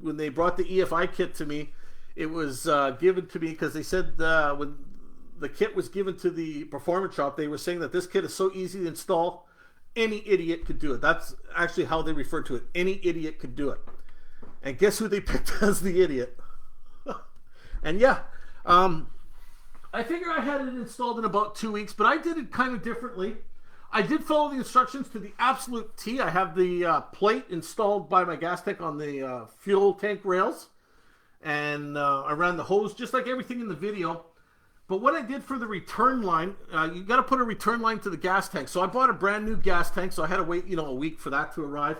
when they brought the EFI kit to me, it was given to me because they said when the kit was given to the performance shop, they were saying that this kit is so easy to install, any idiot could do it. That's actually how they refer to it. Any idiot could do it. And guess who they picked as the idiot? And yeah, I figure I had it installed in about 2 weeks, but I did it kind of differently. I did follow the instructions to the absolute T. I have the plate installed by my gas tank on the fuel tank rails, and I ran the hose just like everything in the video. But what I did for the return line, you got to put a return line to the gas tank. So I bought a brand new gas tank, so I had to wait, a week for that to arrive.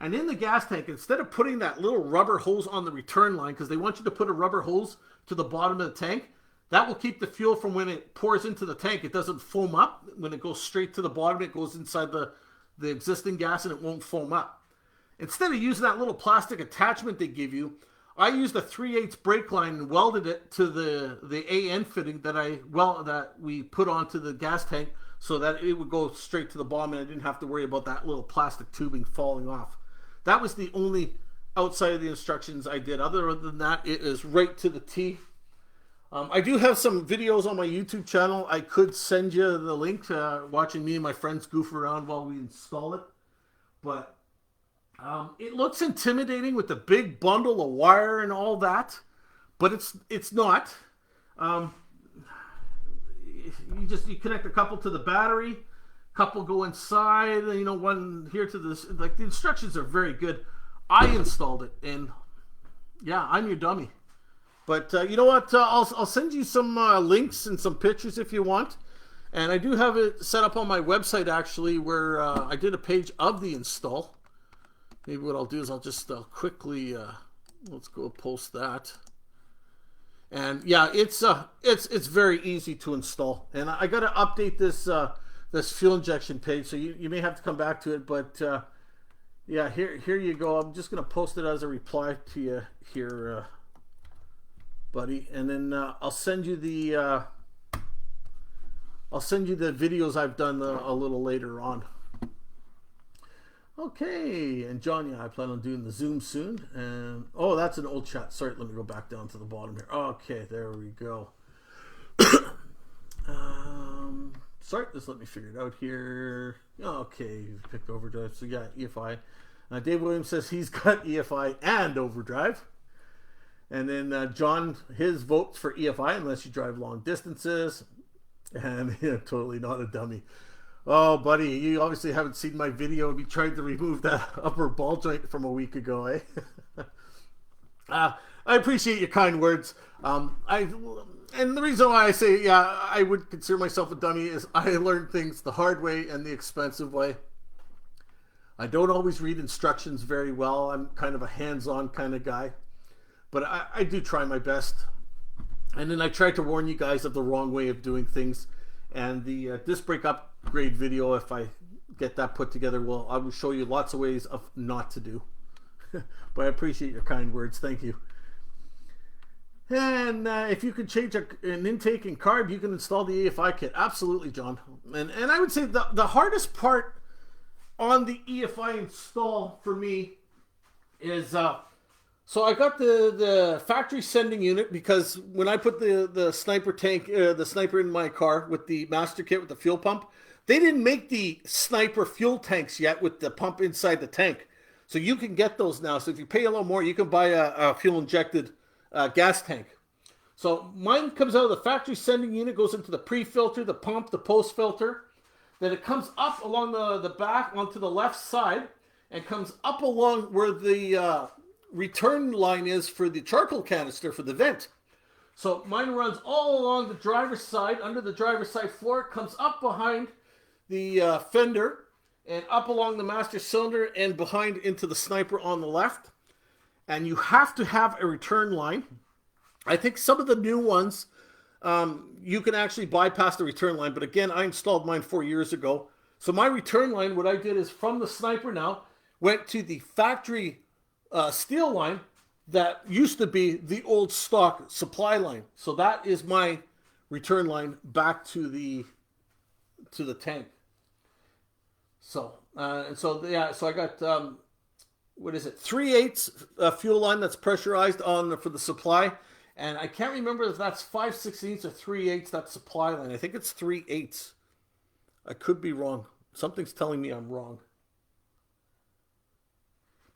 And in the gas tank, instead of putting that little rubber hose on the return line, because they want you to put a rubber hose to the bottom of the tank, that will keep the fuel from when it pours into the tank. It doesn't foam up. When it goes straight to the bottom, it goes inside the existing gas and it won't foam up. Instead of using that little plastic attachment they give you, I used a 3/8 brake line and welded it to the AN fitting that we put onto the gas tank so that it would go straight to the bottom and I didn't have to worry about that little plastic tubing falling off. That was the only outside of the instructions I did. Other than that, it is right to the T. I do have some videos on my YouTube channel. I could send you the link to watching me and my friends goof around while we install it. But it looks intimidating with the big bundle of wire and all that. But it's not. You connect a couple to the battery. Couple go inside, one here to this. Like, the instructions are very good. I installed it, and yeah, I'm your dummy. But you know what? I'll send you some links and some pictures if you want. And I do have it set up on my website, actually, where I did a page of the install. Maybe what I'll do is I'll just quickly, let's go post that. And yeah, it's very easy to install. And I got to update this fuel injection page, so you may have to come back to it, but yeah, here you go. I'm just going to post it as a reply to you here, buddy, and then I'll send you the videos I've done a little later on. Okay, and John, yeah, I plan on doing the Zoom soon. And oh, that's an old chat. Sorry, let me go back down to the bottom here. Okay, there we go. Sorry, just let me figure it out here. Okay, picked overdrive. So yeah, EFI. Dave Williams says he's got EFI and overdrive. And then John, his votes for EFI unless you drive long distances. And totally not a dummy. Oh, buddy, you obviously haven't seen my video of me trying to remove that upper ball joint from a week ago, eh? I appreciate your kind words. And the reason why I say, yeah, I would consider myself a dummy is I learned things the hard way and the expensive way. I don't always read instructions very well. I'm kind of a hands-on kind of guy. But I do try my best. And then I tried to warn you guys of the wrong way of doing things. And the disc brake upgrade video, if I get that put together, I will show you lots of ways of not to do. But I appreciate your kind words. Thank you. And if you can change an intake and carb, you can install the EFI kit. Absolutely, John. And I would say the hardest part on the EFI install for me is, so I got the factory sending unit, because when I put the sniper tank, the sniper in my car with the master kit with the fuel pump, they didn't make the sniper fuel tanks yet with the pump inside the tank. So you can get those now. So if you pay a little more, you can buy a fuel injected gas tank. So mine comes out of the factory sending unit, goes into the pre-filter, the pump, the post-filter. Then it comes up along the back onto the left side and comes up along where the return line is for the charcoal canister for the vent. So mine runs all along the driver's side, under the driver's side floor. It comes up behind the fender and up along the master cylinder and behind into the sniper on the left. And you have to have a return line. I think some of the new ones, you can actually bypass the return line. But again, I installed mine 4 years ago. So my return line, what I did is from the sniper now, went to the factory steel line that used to be the old stock supply line. So that is my return line back to the tank. So, so I got, what is it? 3/8 fuel line that's pressurized for the supply. And I can't remember if that's 5/16 or 3/8 that supply line. I think it's 3/8. I could be wrong. Something's telling me I'm wrong.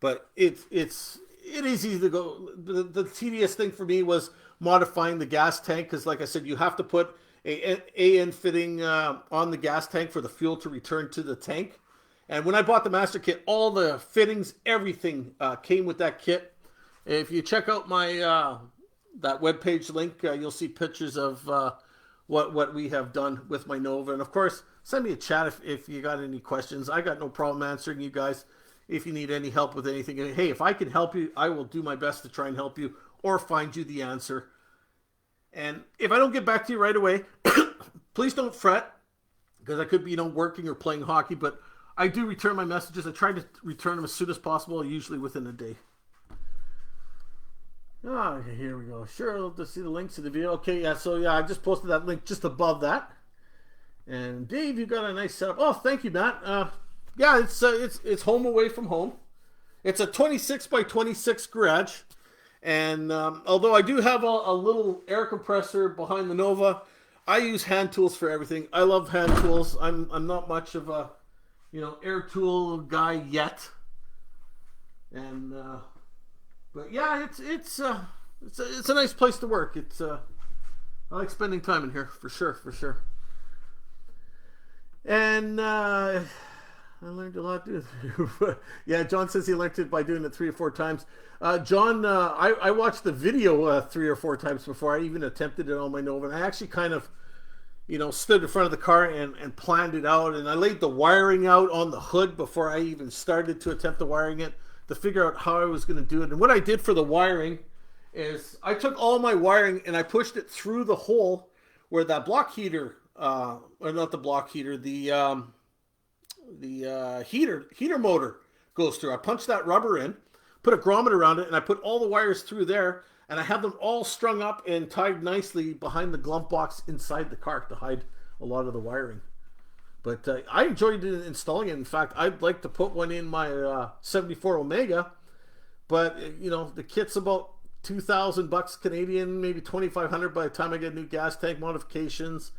But it is easy to go. The tedious thing for me was modifying the gas tank, because like I said, you have to put a AN fitting on the gas tank for the fuel to return to the tank. And when I bought the master kit, all the fittings, everything came with that kit. If you check out my that webpage link, you'll see pictures of what we have done with my Nova. And of course, send me a chat if you got any questions. I got no problem answering you guys if you need any help with anything. And hey, if I can help you, I will do my best to try and help you or find you the answer. And if I don't get back to you right away, please don't fret, because I could be working or playing hockey, but I do return my messages. I try to return them as soon as possible, usually within a day. Okay, here we go. Sure, I'll just see the links to the video. Okay, yeah, so yeah, I just posted that link just above that. And Dave, you got a nice setup. Oh, thank you, Matt. Yeah, it's home away from home. It's a 26 by 26 garage. And although I do have a little air compressor behind the Nova, I use hand tools for everything. I love hand tools. I'm not much of a air tool guy yet. And but yeah, it's a nice place to work. I like spending time in here for sure. And I learned a lot too. Yeah, John says he learned it by doing it 3 or 4 times. John, I watched the video 3 or 4 times before I even attempted it on my Nova. And I actually kind of, stood in front of the car and planned it out. And I laid the wiring out on the hood before I even started to attempt the wiring it, to figure out how I was going to do it. And what I did for the wiring is I took all my wiring and I pushed it through the hole where that block heater, or not the block heater, the heater motor goes through. I punched that rubber in, put a grommet around it, and I put all the wires through there, and I have them all strung up and tied nicely behind the glove box inside the car to hide a lot of the wiring. But I enjoyed installing it. In fact, I'd like to put one in my 74 Omega, but the kit's about $2,000 Canadian, maybe $2,500 by the time I get new gas tank modifications,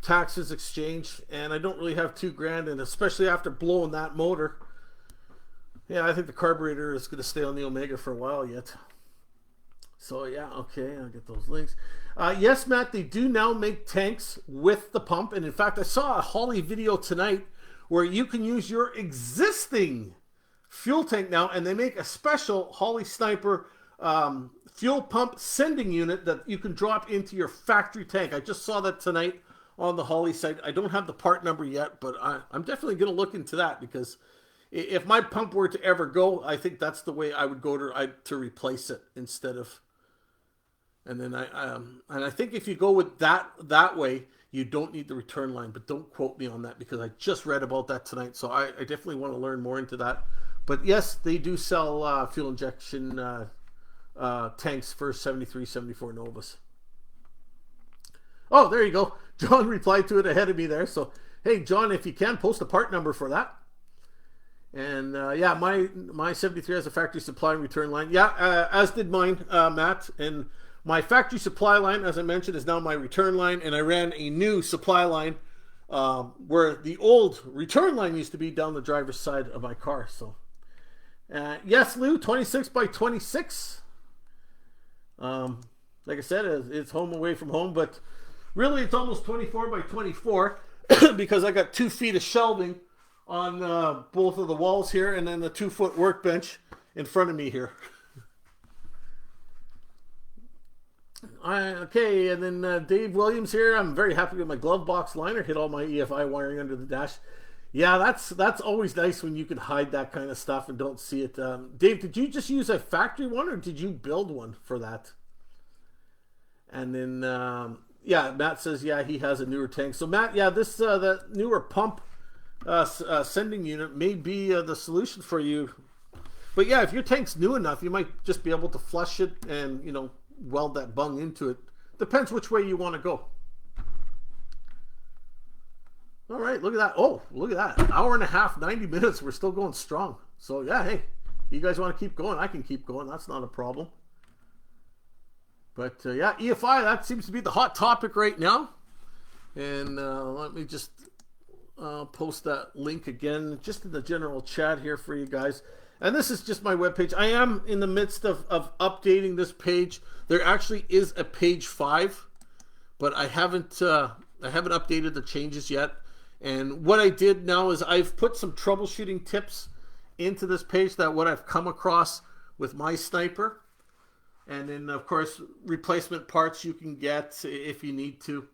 taxes, exchange, and I don't really have $2,000, and especially after blowing that motor, yeah, I think the carburetor is going to stay on the Omega for a while yet. So yeah, okay, I'll get those links. Yes, Matt, they do now make tanks with the pump, and in fact, I saw a Holly video tonight where you can use your existing fuel tank now, and they make a special Holly Sniper fuel pump sending unit that you can drop into your factory tank. I just saw that tonight on the Holly site. I don't have the part number yet, but I'm definitely going to look into that, because if my pump were to ever go, I think that's the way I would go to replace it instead of. And then I think if you go with that way, you don't need the return line. But don't quote me on that, because I just read about that tonight, so I definitely want to learn more into that. But yes, they do sell fuel injection tanks for 73, 74 Novas. Oh, there you go. John replied to it ahead of me there. So, hey, John, if you can, post a part number for that. And yeah, my 73 has a factory supply and return line. Yeah, as did mine, Matt. And my factory supply line, as I mentioned, is now my return line. And I ran a new supply line where the old return line used to be down the driver's side of my car. So, yes, Lou, 26 by 26. Like I said, it's home away from home, but really it's almost 24 by 24 because I got 2 feet of shelving on both of the walls here, and then the 2-foot workbench in front of me here. Okay, and then Dave Williams here. I'm very happy with my glove box liner. Hit all my EFI wiring under the dash. Yeah, that's always nice when you can hide that kind of stuff and don't see it. Dave, did you just use a factory one, or did you build one for that? And then, yeah, Matt says, yeah, he has a newer tank. So, Matt, yeah, this that newer pump sending unit may be the solution for you. But, yeah, if your tank's new enough, you might just be able to flush it and, you know, weld that bung into it. Depends which way you want to go. All right, look at that. Oh, look at that. An hour and a half, 90 minutes. We're still going strong. So, yeah, hey, you guys want to keep going? I can keep going. That's not a problem. But, yeah, EFI, that seems to be the hot topic right now. And let me just post that link again, just in the general chat here for you guys. And this is just my webpage. I am in the midst of updating this page. There actually is a page 5, but I haven't updated the changes yet. And what I did now is I've put some troubleshooting tips into this page, that what I've come across with my sniper. And then, of course, replacement parts you can get if you need to.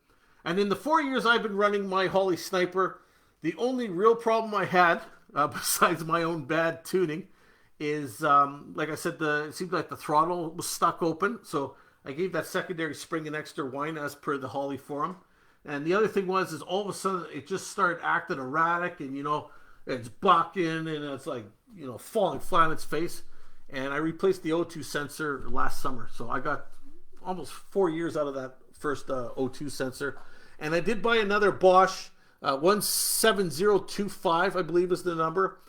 And in the 4 years I've been running my Holly sniper, the only real problem I had, besides my own bad tuning, is, like I said, it seemed like the throttle was stuck open. So I gave that secondary spring an extra whine as per the Holly forum. And the other thing is all of a sudden it just started acting erratic, and, you know, it's bucking and it's like, you know, falling flat on its face. And I replaced the O2 sensor last summer. So I got almost 4 years out of that first O2 sensor. And I did buy another Bosch 17025, I believe is the number.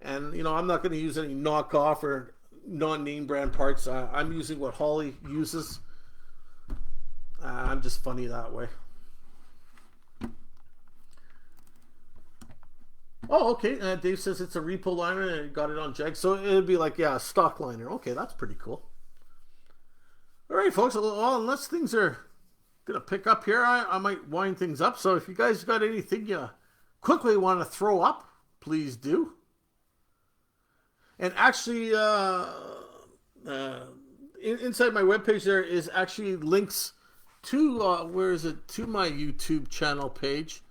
And, you know, I'm not going to use any knockoff or non-name brand parts. I'm using what Holly uses. I'm just funny that way. Oh, okay. Dave says it's a repo liner and got it on Jag. So it would be like, yeah, a stock liner. Okay, that's pretty cool. All right, folks. Well, unless things are going to pick up here, I might wind things up. So if you guys got anything you quickly want to throw up, please do. And actually, inside my webpage there is actually links to, where is it? To my YouTube channel page.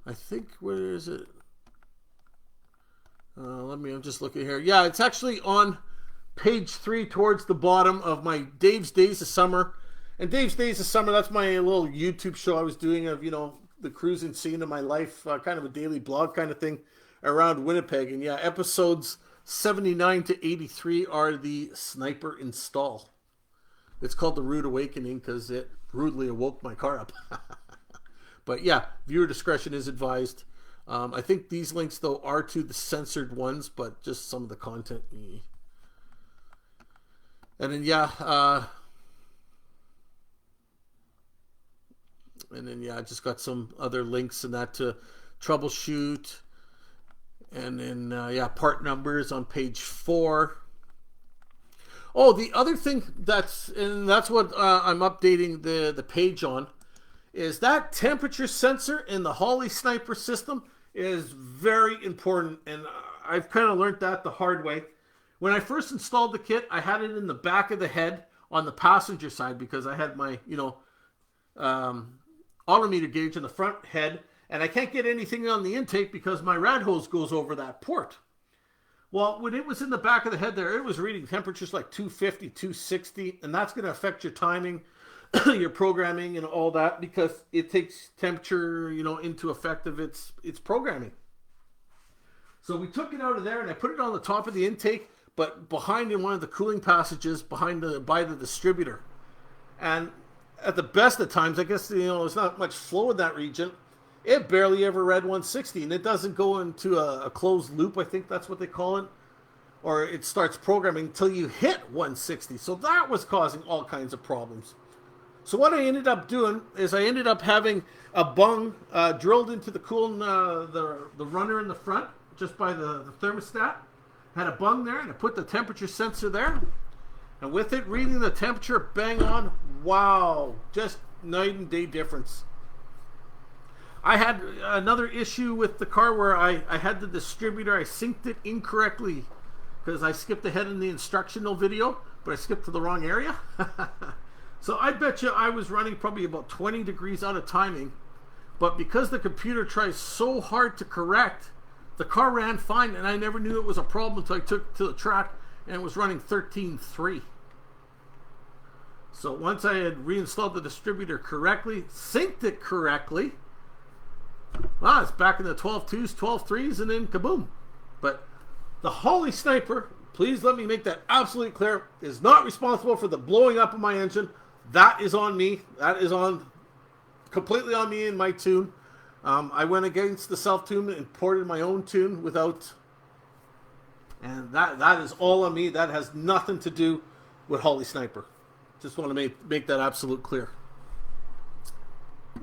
I think, where is it? I'm just looking here. Yeah, it's actually on page 3 towards the bottom of my Dave's Days of Summer. And Dave's Days of Summer, that's my little YouTube show I was doing of, you know, the cruising scene of my life, kind of a daily blog kind of thing around Winnipeg. And yeah, episodes 79 to 83 are the sniper install. It's called The Rude Awakening because it rudely awoke my car up. But yeah, viewer discretion is advised. I think these links, though, are to the censored ones, but just some of the content. And then, yeah. And then, yeah, I just got some other links and that to troubleshoot. And then, yeah, part numbers on page 4. Oh, the other thing that's what I'm updating the page on, is that temperature sensor in the Holly sniper system is very important, and I've kind of learned that the hard way. When I first installed the kit, I had it in the back of the head on the passenger side because I had my, altimeter gauge in the front head, and I can't get anything on the intake because my rad hose goes over that port. Well, when it was in the back of the head there, it was reading temperatures like 250, 260, and that's going to affect your timing, your programming, and all that because it takes temperature, into effect of its programming. So we took it out of there and I put it on the top of the intake, but behind in one of the cooling passages by the distributor. And at the best of times, I guess, there's not much flow in that region. It barely ever read 160, and it doesn't go into a closed loop, I think that's what they call it, or it starts programming until you hit 160. So that was causing all kinds of problems. So what I ended up doing is I ended up having a bung drilled into the cooling, the runner in the front, just by the thermostat. Had a bung there, and I put the temperature sensor there. And with it reading the temperature bang on, wow, just night and day difference. I had another issue with the car where I had the distributor, I synced it incorrectly because I skipped ahead in the instructional video, but I skipped to the wrong area. So I bet you I was running probably about 20 degrees out of timing, but because the computer tries so hard to correct, the car ran fine, and I never knew it was a problem until I took it to the track and it was running 13.3. So once I had reinstalled the distributor correctly, synced it correctly, well, it's back in the 12.2s, 12.3s, and then kaboom. But the Holley Sniper, please let me make that absolutely clear, is not responsible for the blowing up of my engine. That is on me. That is completely on me and my tune. I went against the self-tune and ported my own tune without, and that is all on me. That has nothing to do with Holley Sniper. Just want to make that absolute clear. Yeah.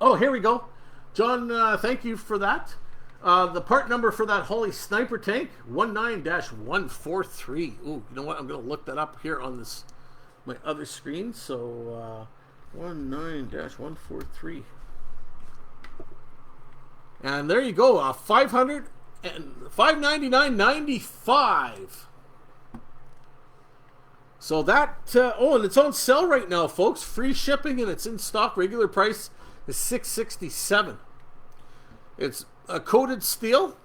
Oh, here we go. John, thank you for that. The part number for that Holley Sniper tank, 19-143. Ooh, you know what? I'm going to look that up here on my other screen. So, 19-143. And there you go, $599.95. So that, and it's on sale right now, folks. Free shipping, and it's in stock. Regular price is $667. It's a coated steel.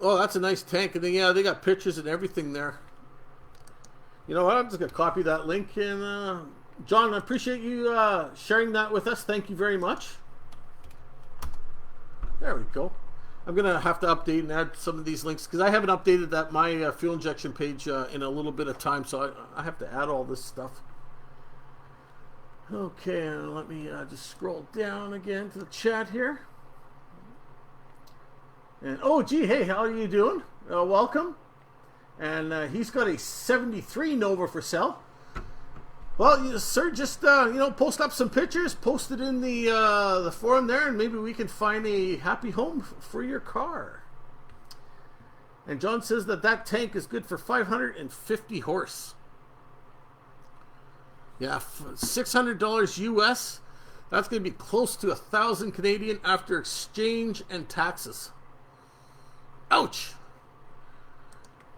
Oh, that's a nice tank. And then, yeah, they got pictures and everything there. You know what? I'm just going to copy that link. And, John, I appreciate you sharing that with us. Thank you very much. There we go. I'm going to have to update and add some of these links because I haven't updated my fuel injection page in a little bit of time, so I have to add all this stuff. Okay, and let me just scroll down again to the chat here. And oh, gee, hey, how are you doing? Welcome. And he's got a 73 Nova for sale. Well, sir, just post up some pictures, post it in the forum there, and maybe we can find a happy home for your car. And John says that tank is good for 550 horse. Yeah, $600 US. That's going to be close to 1,000 Canadian after exchange and taxes. Ouch.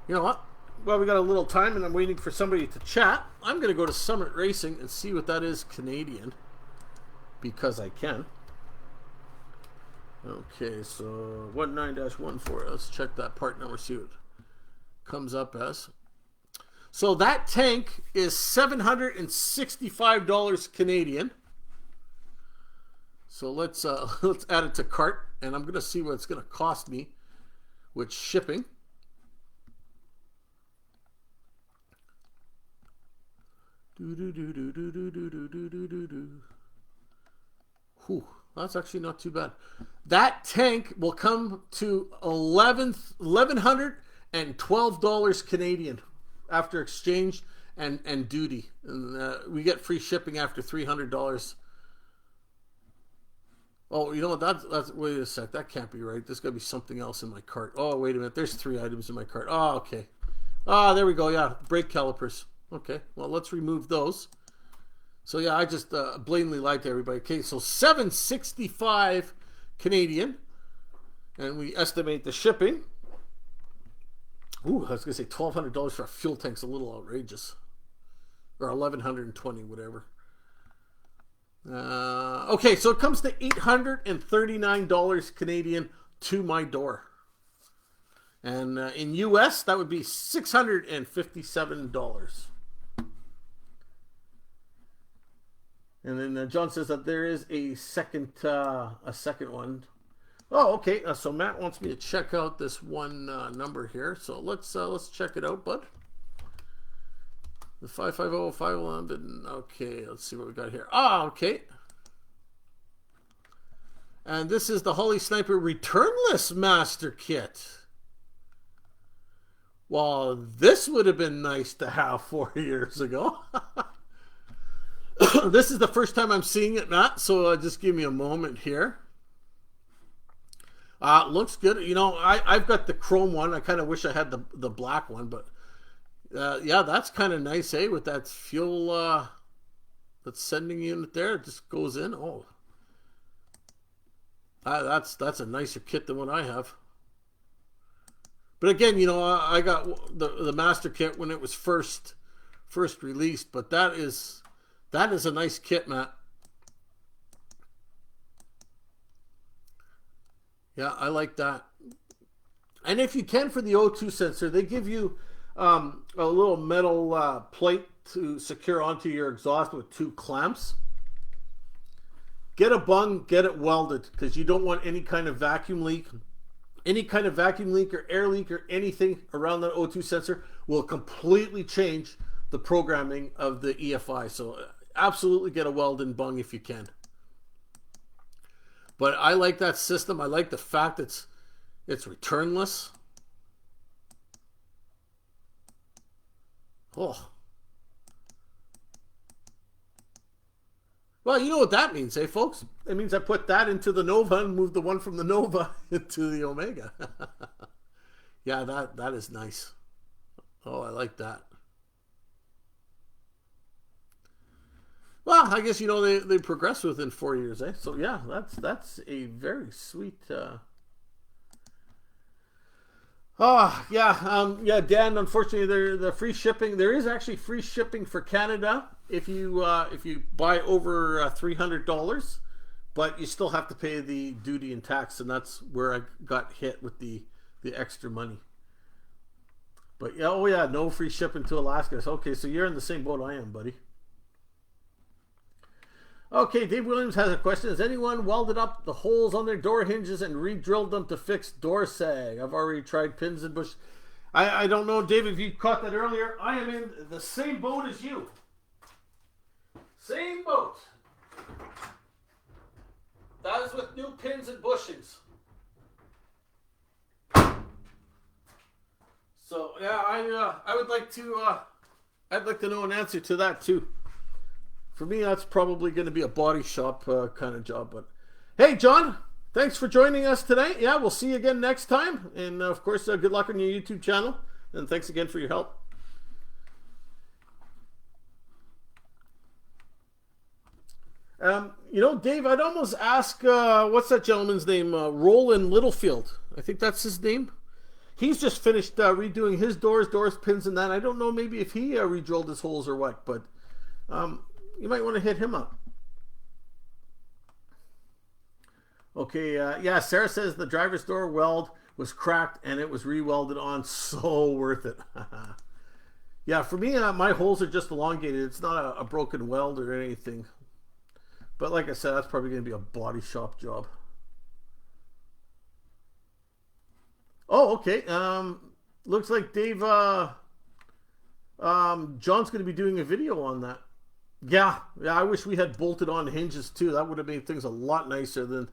You know what? Well, we got a little time and I'm waiting for somebody to chat. I'm going to go to Summit Racing and see what that is Canadian, because I can. Okay, so 19-14. Let's check that part number, see what it comes up as. So that tank is $765 Canadian. So let's add it to cart, and I'm going to see what it's going to cost me with shipping. Whew, that's actually not too bad. That tank will come to $1,112 Canadian after exchange and duty. And we get free shipping after $300. Oh, you know what? That's wait a sec. That can't be right. There's got to be something else in my cart. Oh, wait a minute. There's 3 items in my cart. Oh, okay. Ah, there we go. Yeah, brake calipers. Okay, well, let's remove those. So, yeah, I just blatantly lied to everybody. Okay, so $765 Canadian. And we estimate the shipping. Ooh, I was going to say $1,200 for a fuel tank's a little outrageous. Or $1,120, whatever. Okay, so it comes to $839 Canadian to my door. And in US, that would be $657. And then John says that there is a second one. Oh, okay. So Matt wants me to check out this one number here. So let's check it out, bud. The 550-511. Okay, let's see what we got here. Ah, okay. And this is the Holly Sniper Returnless Master Kit. Well, this would have been nice to have 4 years ago. This is the first time I'm seeing it, Matt, so just give me a moment here. Looks good. You know, I've got the chrome one. I kind of wish I had the black one, but yeah, that's kind of nice, eh? With that fuel, that sending unit there, it just goes in. Oh, that's a nicer kit than what I have. But again, you know, I got the Master Kit when it was first released, but that is a nice kit, Matt. Yeah, I like that. And if you can, for the O2 sensor, they give you a little metal plate to secure onto your exhaust with 2 clamps. Get a bung, get it welded, because you don't want any kind of vacuum leak. Any kind of vacuum leak or air leak or anything around the O2 sensor will completely change the programming of the EFI. So absolutely get a weld and bung if you can. But I like that system. I like the fact it's returnless. Oh. Well, you know what that means, eh, folks? It means I put that into the Nova and move the one from the Nova into the Omega. Yeah, that is nice. Oh, I like that. Well, I guess, you know, they progress within 4 years, eh? So yeah, that's a very sweet. Yeah, Dan. Unfortunately, the free shipping. There is actually free shipping for Canada if you buy over $300, but you still have to pay the duty and tax, and that's where I got hit with the extra money. But yeah, oh yeah, no free shipping to Alaska. Okay, so you're in the same boat I am, buddy. Okay, Dave Williams has a question. Has anyone welded up the holes on their door hinges and re-drilled them to fix door sag? I've already tried pins and bush. I don't know, Dave, if you caught that earlier. I am in the same boat as you. Same boat. That is with new pins and bushings. So yeah, I would like to I'd like to know an answer to that too. For me, that's probably going to be a body shop kind of job. But hey, John, thanks for joining us today. Yeah, we'll see you again next time. And of course, good luck on your YouTube channel. And thanks again for your help. You know, Dave, I'd almost ask, what's that gentleman's name? Roland Littlefield. I think that's his name. He's just finished redoing his doors, pins, and that. I don't know maybe if he re-drilled his holes or what, but you might want to hit him up. Okay, yeah, Sarah says the driver's door weld was cracked and it was re-welded on. So worth it. Yeah, for me, my holes are just elongated. It's not a broken weld or anything. But like I said, that's probably going to be a body shop job. Oh, okay. Looks like Dave, John's going to be doing a video on that. Yeah, I wish we had bolted on hinges too. That would have made things a lot nicer than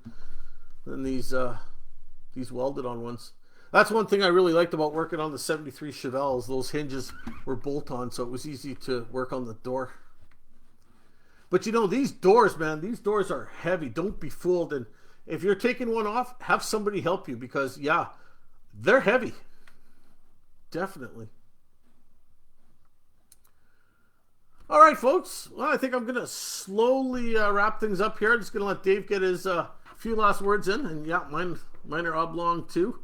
these welded on ones. That's one thing I really liked about working on the 73 Chevelles. Those hinges were bolt on, so it was easy to work on the door. But you know, these doors, man, these doors are heavy. Don't be fooled. And if you're taking one off, have somebody help you, because yeah, they're heavy. Definitely. All right, folks. Well, I think I'm going to slowly wrap things up here. I'm just going to let Dave get his few last words in. And yeah, mine are oblong too.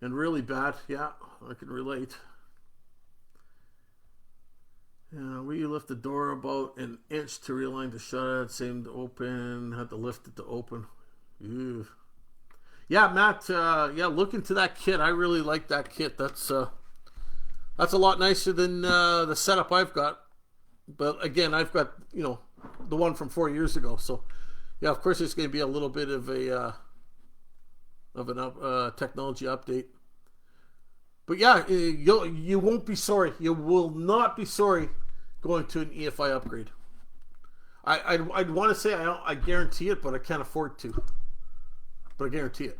And really bad. Yeah. I can relate. Yeah, we lift the door about an inch to realign the shutter. Same to open. Had to lift it to open. Ew. Yeah, Matt. Yeah, look into that kit. I really like that kit. That's a lot nicer than the setup I've got. But again, I've got the one from 4 years ago. So yeah, of course, it's going to be a little bit of a technology update. But yeah, you won't be sorry. You will not be sorry going to an EFI upgrade. I'd want to say I guarantee it, but I can't afford to. But I guarantee it.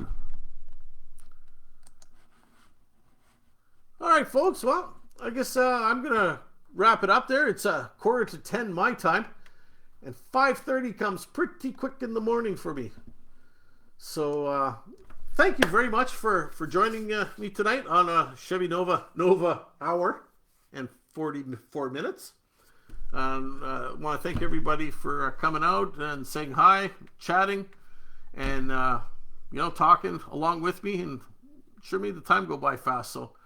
All right, folks. Well, I guess I'm gonna wrap it up there. It's 9:45 my time, and 5:30 comes pretty quick in the morning for me. So thank you very much for joining me tonight on a Chevy Nova hour and 44 minutes. I want to thank everybody for coming out and saying hi, chatting, and talking along with me, and sure made the time go by fast. So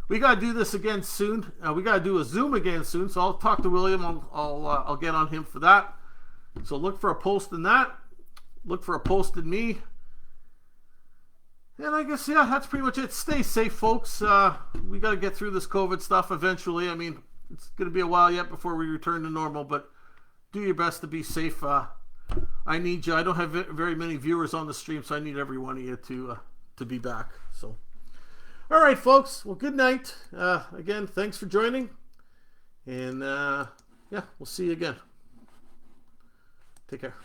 we got to do this again soon. We got to do a Zoom again soon. So I'll talk to William. I'll get on him for that. So look for a post in that. Look for a post in me. And I guess, yeah, that's pretty much it. Stay safe, folks. We got to get through this COVID stuff eventually. I mean, it's going to be a while yet before we return to normal, but do your best to be safe. I need you. I don't have very many viewers on the stream, so I need every one of you to be back. So, all right, folks. Well, good night. Again, thanks for joining. And, yeah, we'll see you again. Take care.